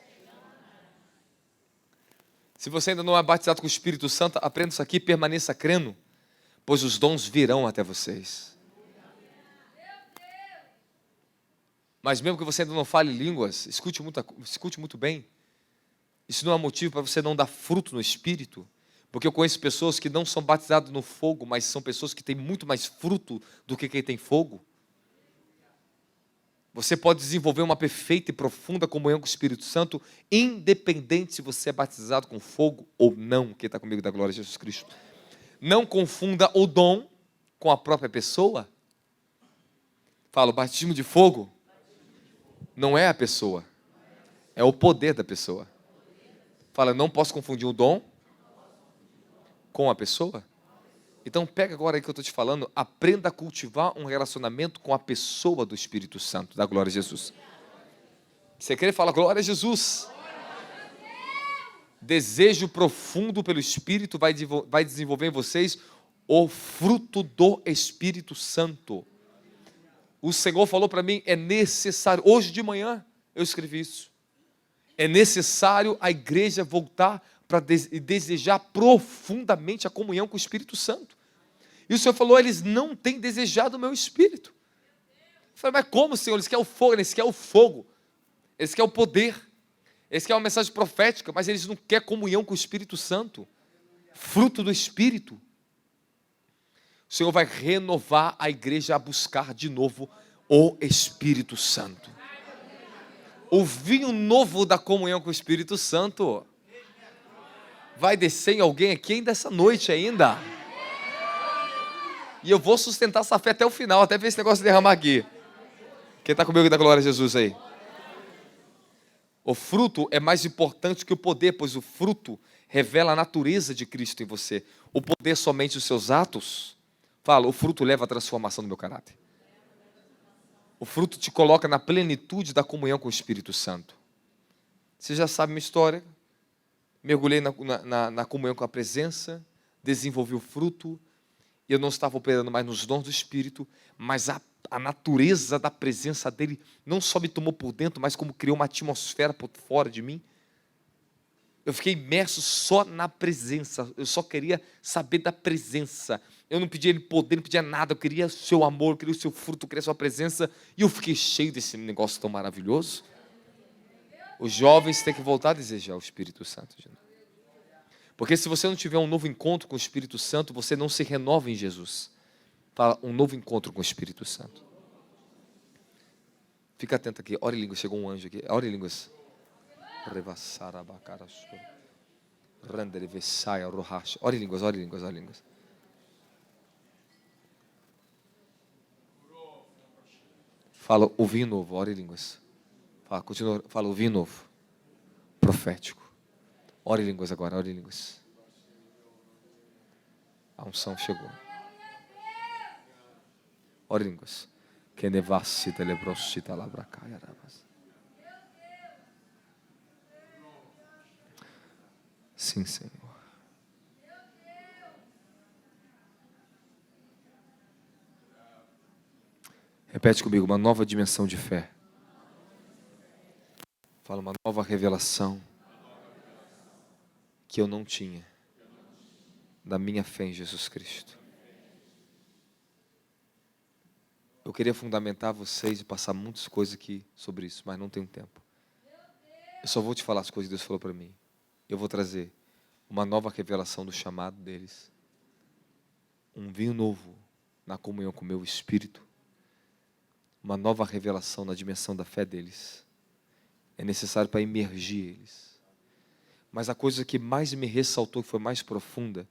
Speaker 1: Se você ainda não é batizado com o Espírito Santo, aprenda isso aqui, permaneça crendo, pois os dons virão até vocês. Mas mesmo que você ainda não fale línguas, escute muito bem. Isso não é motivo para você não dar fruto no Espírito, porque eu conheço pessoas que não são batizadas no fogo, mas são pessoas que têm muito mais fruto do que quem tem fogo. Você pode desenvolver uma perfeita e profunda comunhão com o Espírito Santo, independente se você é batizado com fogo ou não. Quem está comigo da glória de Jesus Cristo? Não confunda o dom com a própria pessoa. Fala, o batismo de fogo não é a pessoa, é o poder da pessoa. Fala, não posso confundir o dom com a pessoa. Então pega agora aí que eu estou te falando, aprenda a cultivar um relacionamento com a pessoa do Espírito Santo, da glória a Jesus. Você quer falar glória a Jesus? Desejo profundo pelo Espírito vai desenvolver em vocês o fruto do Espírito Santo. O Senhor falou para mim, é necessário, hoje de manhã eu escrevi isso, é necessário a igreja voltar para desejar profundamente a comunhão com o Espírito Santo. E o Senhor falou, eles não têm desejado o meu Espírito. Eu falei, mas como, Senhor? Eles querem o fogo, eles querem o fogo, eles querem o poder, eles querem uma mensagem profética, mas eles não querem comunhão com o Espírito Santo, fruto do Espírito. O Senhor vai renovar a igreja a buscar de novo o Espírito Santo. O vinho novo da comunhão com o Espírito Santo vai descer em alguém aqui ainda essa noite ainda. E eu vou sustentar essa fé até o final, até ver esse negócio derramar aqui. Quem está comigo da glória a Jesus aí? O fruto é mais importante que o poder, pois o fruto revela a natureza de Cristo em você. O poder somente os seus atos. Fala, o fruto leva à transformação do meu caráter. O fruto te coloca na plenitude da comunhão com o Espírito Santo. Você já sabe minha história. Mergulhei na comunhão com a presença, desenvolvi o fruto. Eu não estava operando mais nos dons do Espírito, mas a natureza da presença dele não só me tomou por dentro, mas como criou uma atmosfera por fora de mim. Eu fiquei imerso só na presença, eu só queria saber da presença. Eu não pedia ele poder, não pedia nada, eu queria o seu amor, eu queria o seu fruto, eu queria a sua presença, e eu fiquei cheio desse negócio tão maravilhoso. Os jovens têm que voltar a desejar o Espírito Santo de novo. Porque se você não tiver um novo encontro com o Espírito Santo, você não se renova em Jesus. Fala, um novo encontro com o Espírito Santo. Fica atento aqui, ora em línguas, chegou um anjo aqui, ora em línguas. Ora em línguas, ora em línguas, ora em línguas. Fala o vinho novo, ora em línguas. Fala, continua, fala o vinho novo. Profético. Ora em línguas agora, ora em línguas. A unção chegou. Ora em línguas. Sim, Senhor. Repete comigo, uma nova dimensão de fé. Fala, uma nova revelação que eu não tinha da minha fé em Jesus Cristo. Eu queria fundamentar vocês e passar muitas coisas aqui sobre isso, mas não tenho tempo. Eu só vou te falar as coisas que Deus falou para mim. Eu vou trazer uma nova revelação do chamado deles. Um vinho novo na comunhão com o meu espírito. Uma nova revelação na dimensão da fé deles. É necessário para imergir eles. Mas a coisa que mais me ressaltou, que foi mais profunda,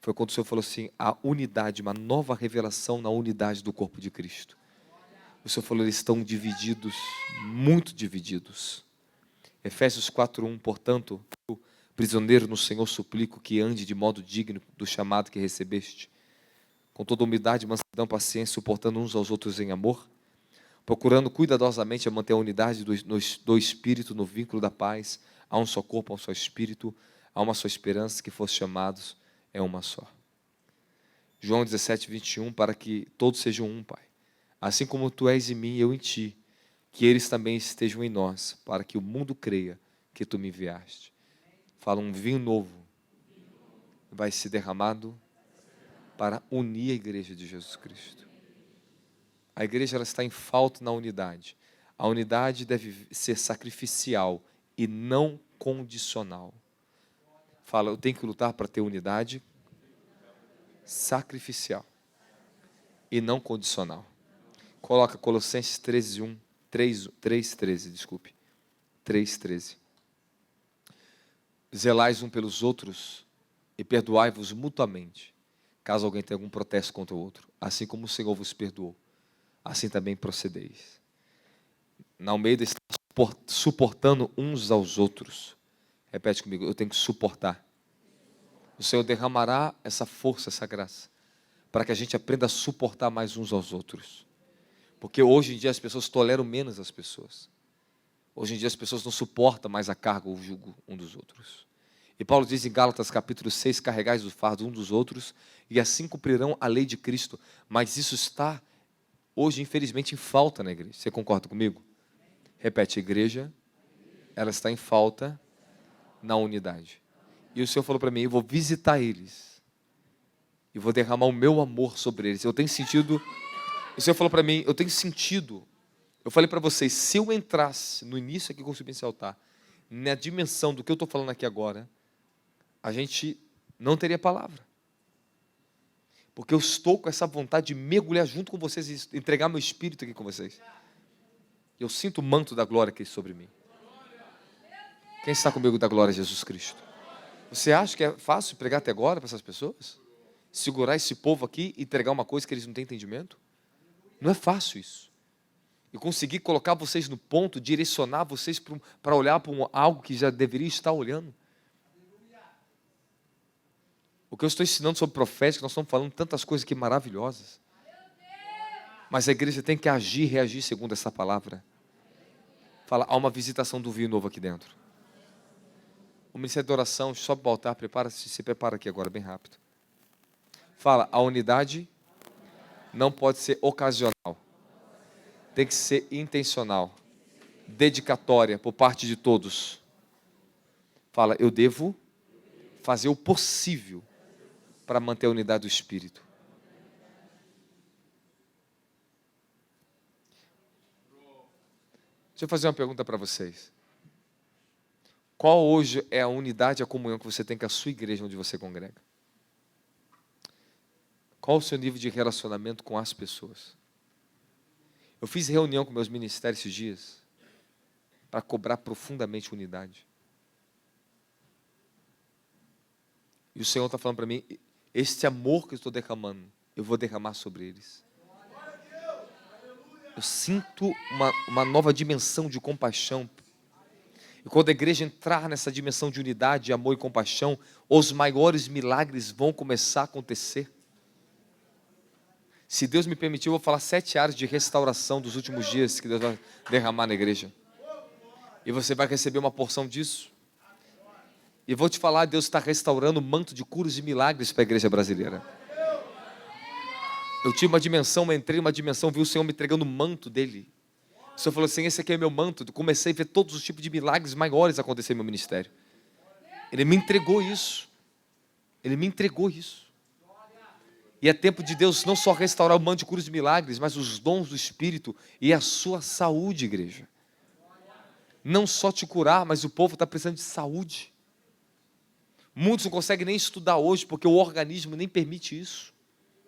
Speaker 1: foi quando o Senhor falou assim, a unidade, uma nova revelação na unidade do corpo de Cristo. O Senhor falou, eles estão divididos, muito divididos. Efésios 4:1, portanto, prisioneiro no Senhor, suplico que ande de modo digno do chamado que recebeste, com toda humildade, mansidão, paciência, suportando uns aos outros em amor, procurando cuidadosamente a manter a unidade do Espírito no vínculo da paz. Há um só corpo, há um só Espírito, há uma só esperança, que fosse chamados, é uma só. João 17:21, para que todos sejam um, Pai. Assim como Tu és em mim e eu em Ti, que eles também estejam em nós, para que o mundo creia que Tu me enviaste. Fala, um vinho novo vai ser derramado para unir a igreja de Jesus Cristo. A igreja ela está em falta na unidade. A unidade deve ser sacrificial e não condicional. Fala, eu tenho que lutar para ter unidade sacrificial e não condicional. Coloca Colossenses 13:1, 3:13, desculpe. 3:13. Zelais um pelos outros e perdoai-vos mutuamente, caso alguém tenha algum protesto contra o outro, assim como o Senhor vos perdoou, assim também procedeis. Na Almeida está suportando uns aos outros. Repete comigo, eu tenho que suportar. O Senhor derramará essa força, essa graça, para que a gente aprenda a suportar mais uns aos outros. Porque hoje em dia as pessoas toleram menos as pessoas. Hoje em dia as pessoas não suportam mais a carga ou o jugo um dos outros. E Paulo diz em Gálatas capítulo 6, carregais o fardo um dos outros, e assim cumprirão a lei de Cristo. Mas isso está hoje, infelizmente, em falta na igreja. Você concorda comigo? Repete, a igreja, ela está em falta na unidade. E o Senhor falou para mim, eu vou visitar eles. E vou derramar o meu amor sobre eles. Eu tenho sentido... O Senhor falou para mim, eu tenho sentido... Eu falei para vocês, se eu entrasse no início aqui com o Subir esse altar, na dimensão do que eu estou falando aqui agora, a gente não teria palavra. Porque eu estou com essa vontade de mergulhar junto com vocês e entregar meu espírito aqui com vocês. Eu sinto o manto da glória aqui sobre mim. Quem está comigo da glória é Jesus Cristo? Você acha que é fácil pregar até agora para essas pessoas? Segurar esse povo aqui e entregar uma coisa que eles não têm entendimento? Não é fácil isso. E conseguir colocar vocês no ponto, direcionar vocês para olhar para algo que já deveria estar olhando. O que eu estou ensinando sobre profética, nós estamos falando tantas coisas aqui maravilhosas. Mas a igreja tem que agir e reagir segundo essa palavra. Fala, há uma visitação do vinho novo aqui dentro. O ministério de oração, sobe para o altar, prepara-se, se prepara aqui agora, bem rápido. Fala, a unidade não pode ser ocasional. Tem que ser intencional, dedicatória por parte de todos. Fala, eu devo fazer o possível para manter a unidade do Espírito. Deixa eu fazer uma pergunta para vocês. Qual hoje é a unidade e a comunhão que você tem com a sua igreja onde você congrega? Qual o seu nível de relacionamento com as pessoas? Eu fiz reunião com meus ministérios esses dias para cobrar profundamente unidade. E o Senhor está falando para mim, este amor que eu estou derramando, eu vou derramar sobre eles. Eu sinto uma nova dimensão de compaixão. E quando a igreja entrar nessa dimensão de unidade, amor e compaixão, os maiores milagres vão começar a acontecer. Se Deus me permitir, eu vou falar 7 áreas de restauração dos últimos dias que Deus vai derramar na igreja. E você vai receber uma porção disso. E vou te falar, Deus está restaurando o manto de curas e milagres para a igreja brasileira. Eu tive uma dimensão, eu entrei numa dimensão, vi o Senhor me entregando o manto dele. O Senhor falou assim, esse aqui é meu manto. Eu comecei a ver todos os tipos de milagres maiores acontecer no meu ministério. Ele me entregou isso. Ele me entregou isso. E é tempo de Deus não só restaurar o manto de curas e milagres, mas os dons do Espírito e a sua saúde, igreja. Não só te curar, mas o povo está precisando de saúde. Muitos não conseguem nem estudar hoje, porque o organismo nem permite isso.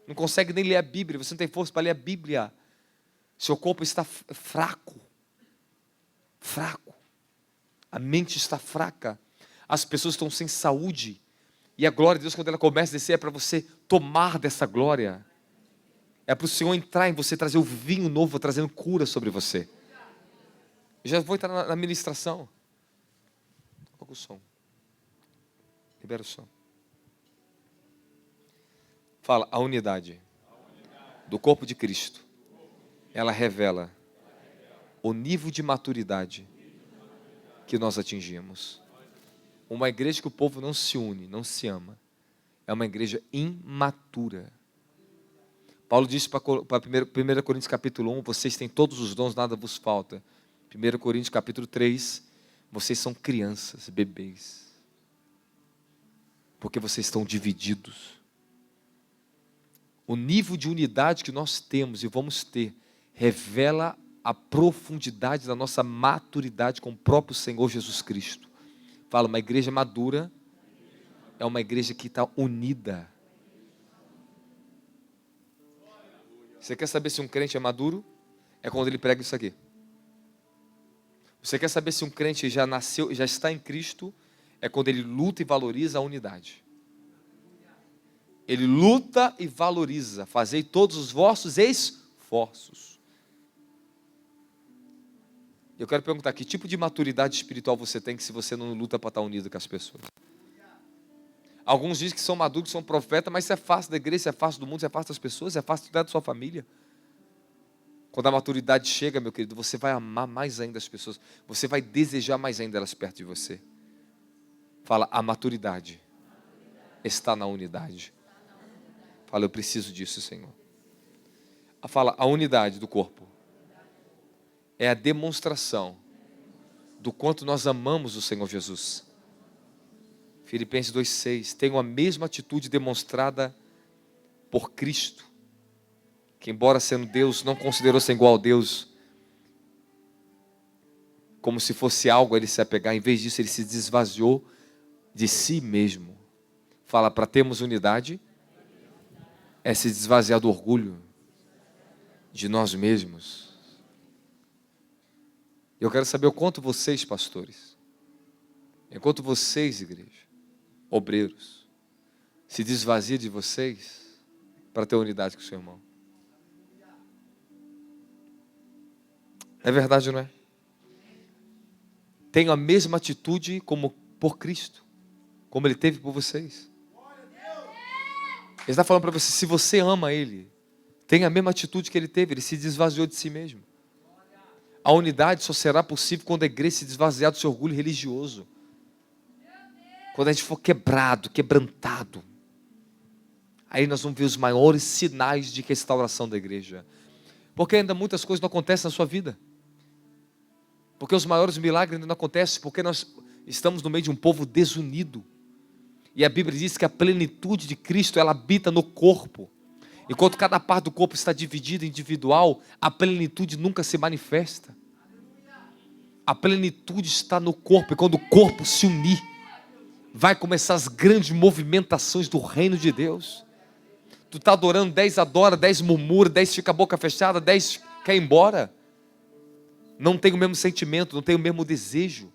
Speaker 1: Não consegue nem ler a Bíblia, você não tem força para ler a Bíblia. Seu corpo está fraco. Fraco. A mente está fraca. As pessoas estão sem saúde. E a glória de Deus, quando ela começa a descer, é para você tomar dessa glória. É para o Senhor entrar em você, trazer o vinho novo, trazendo cura sobre você. Eu já vou entrar na ministração. Coloca o som. Libera o som. Fala, a unidade do corpo de Cristo, ela revela o nível de maturidade que nós atingimos. Uma igreja que o povo não se une, não se ama, é uma igreja imatura. Paulo disse para 1 Coríntios capítulo 1, vocês têm todos os dons, nada vos falta. 1 Coríntios capítulo 3, vocês são crianças, bebês. Porque vocês estão divididos. O nível de unidade que nós temos e vamos ter revela a profundidade da nossa maturidade com o próprio Senhor Jesus Cristo. Fala, uma igreja madura é uma igreja que está unida. Você quer saber se um crente é maduro? É quando ele prega isso aqui. Você quer saber se um crente já nasceu, já está em Cristo? É quando ele luta e valoriza a unidade. Ele luta e valoriza. Fazei todos os vossos esforços. Eu quero perguntar, que tipo de maturidade espiritual você tem que se você não luta para estar unido com as pessoas? Alguns dizem que são maduros, que são profetas, mas isso é fácil da igreja, isso é fácil do mundo, isso é fácil das pessoas, isso é fácil cuidar da sua família. Quando a maturidade chega, meu querido, você vai amar mais ainda as pessoas. Você vai desejar mais ainda elas perto de você. Fala, a maturidade está na unidade. Fala, eu preciso disso, Senhor. Fala, a unidade do corpo é a demonstração do quanto nós amamos o Senhor Jesus. Filipenses 2,6. Tenham a mesma atitude demonstrada por Cristo, que embora sendo Deus, não considerou ser igual a Deus, como se fosse algo a ele se apegar. Em vez disso, ele se esvaziou de si mesmo. Fala, para termos unidade, é se esvaziar do orgulho de nós mesmos. Eu quero saber o quanto vocês, pastores, enquanto vocês, igreja, obreiros, se desvazia de vocês para ter unidade com o seu irmão. É verdade, não é? Tenham a mesma atitude como por Cristo, como Ele teve por vocês. Ele está falando para você, se você ama Ele, tenha a mesma atitude que Ele teve, Ele se desvaziou de si mesmo. A unidade só será possível quando a igreja se desvaziar do seu orgulho religioso. Quando a gente for quebrado, quebrantado, aí nós vamos ver os maiores sinais de restauração da igreja. Porque ainda muitas coisas não acontecem na sua vida. Porque os maiores milagres ainda não acontecem, porque nós estamos no meio de um povo desunido. E a Bíblia diz que a plenitude de Cristo, ela habita no corpo. Enquanto cada parte do corpo está dividida, individual, a plenitude nunca se manifesta. A plenitude está no corpo, e quando o corpo se unir, vai começar as grandes movimentações do reino de Deus. Tu está adorando, 10 adora, 10 murmura, 10 fica a boca fechada, 10 quer ir embora. Não tem o mesmo sentimento, não tem o mesmo desejo.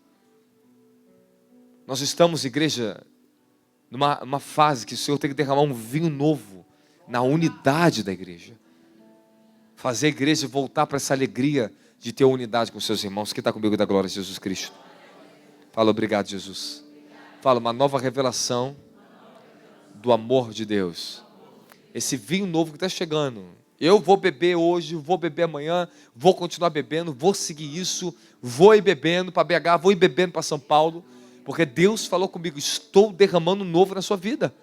Speaker 1: Nós estamos, igreja, numa fase que o Senhor tem que derramar um vinho novo na unidade da igreja. Fazer a igreja voltar para essa alegria de ter unidade com seus irmãos. Quem está comigo da glória de Jesus Cristo? Fala, obrigado, Jesus. Fala, uma nova revelação do amor de Deus. Esse vinho novo que está chegando. Eu vou beber hoje, vou beber amanhã, vou continuar bebendo, vou seguir isso, vou ir bebendo para BH, vou ir bebendo para São Paulo, porque Deus falou comigo, estou derramando novo na sua vida.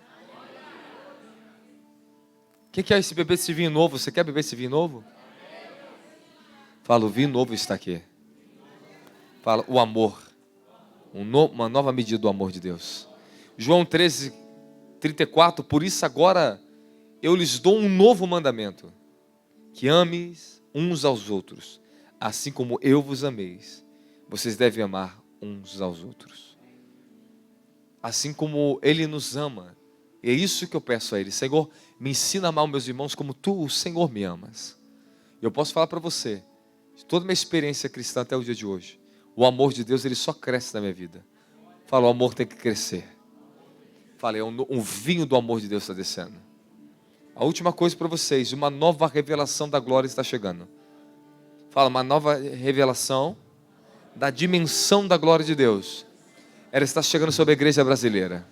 Speaker 1: Quem quer beber esse vinho novo? Você quer beber esse vinho novo? Fala, o vinho novo está aqui. Fala, o amor. Uma nova medida do amor de Deus. João 13:34, por isso agora eu lhes dou um novo mandamento, que ames uns aos outros, assim como eu vos ameis, vocês devem amar uns aos outros. Assim como Ele nos ama, e é isso que eu peço a Ele, Senhor, me ensina a amar os meus irmãos como Tu, o Senhor, me amas. Eu posso falar para você, de toda a minha experiência cristã até o dia de hoje, o amor de Deus, ele só cresce na minha vida. Fala, o amor tem que crescer. Fala, um vinho do amor de Deus está descendo. A última coisa para vocês, uma nova revelação da glória está chegando. Fala, uma nova revelação da dimensão da glória de Deus. Ela está chegando sobre a igreja brasileira,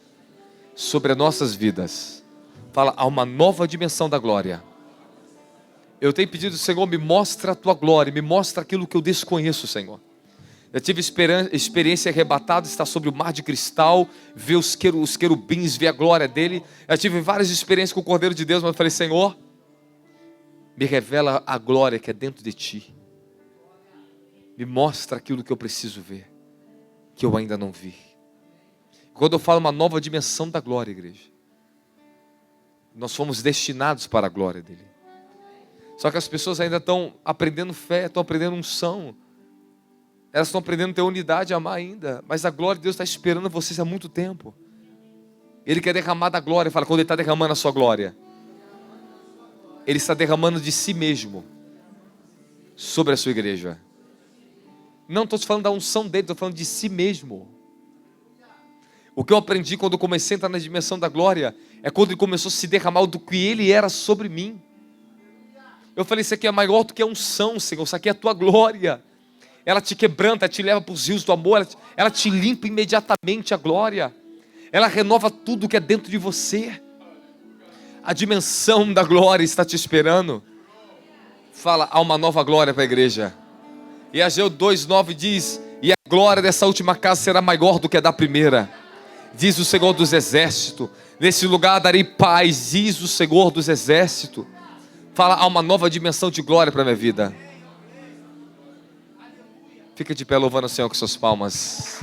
Speaker 1: sobre as nossas vidas. Fala, há uma nova dimensão da glória. Eu tenho pedido, Senhor, me mostra a Tua glória, me mostra aquilo que eu desconheço, Senhor. Eu tive experiência arrebatada, estar sobre o mar de cristal, ver os querubins, ver a glória dele. Eu tive várias experiências com o Cordeiro de Deus, mas eu falei, Senhor, me revela a glória que é dentro de Ti. Me mostra aquilo que eu preciso ver, que eu ainda não vi. Quando eu falo uma nova dimensão da glória, igreja, nós fomos destinados para a glória dele. Só que as pessoas ainda estão aprendendo fé, estão aprendendo unção. Elas estão aprendendo a ter unidade, a amar ainda. Mas a glória de Deus está esperando vocês há muito tempo. Ele quer derramar da glória. Fala, quando Ele está derramando a sua glória, Ele está derramando de si mesmo sobre a sua igreja. Não estou te falando da unção dele, estou falando de si mesmo. O que eu aprendi quando eu comecei a entrar na dimensão da glória é quando Ele começou a se derramar do que Ele era sobre mim. Eu falei, isso aqui é maior do que a unção, Senhor, isso aqui é a tua glória. Ela te quebranta, te leva para os rios do amor, ela te limpa imediatamente a glória. Ela renova tudo que é dentro de você. A dimensão da glória está te esperando. Fala, há uma nova glória para a igreja. E Ageu 2:9 diz, e a glória dessa última casa será maior do que a da primeira. Diz o Senhor dos exércitos, nesse lugar darei paz, diz o Senhor dos exércitos. Fala, há uma nova dimensão de glória para a minha vida. Fica de pé louvando o Senhor com suas palmas.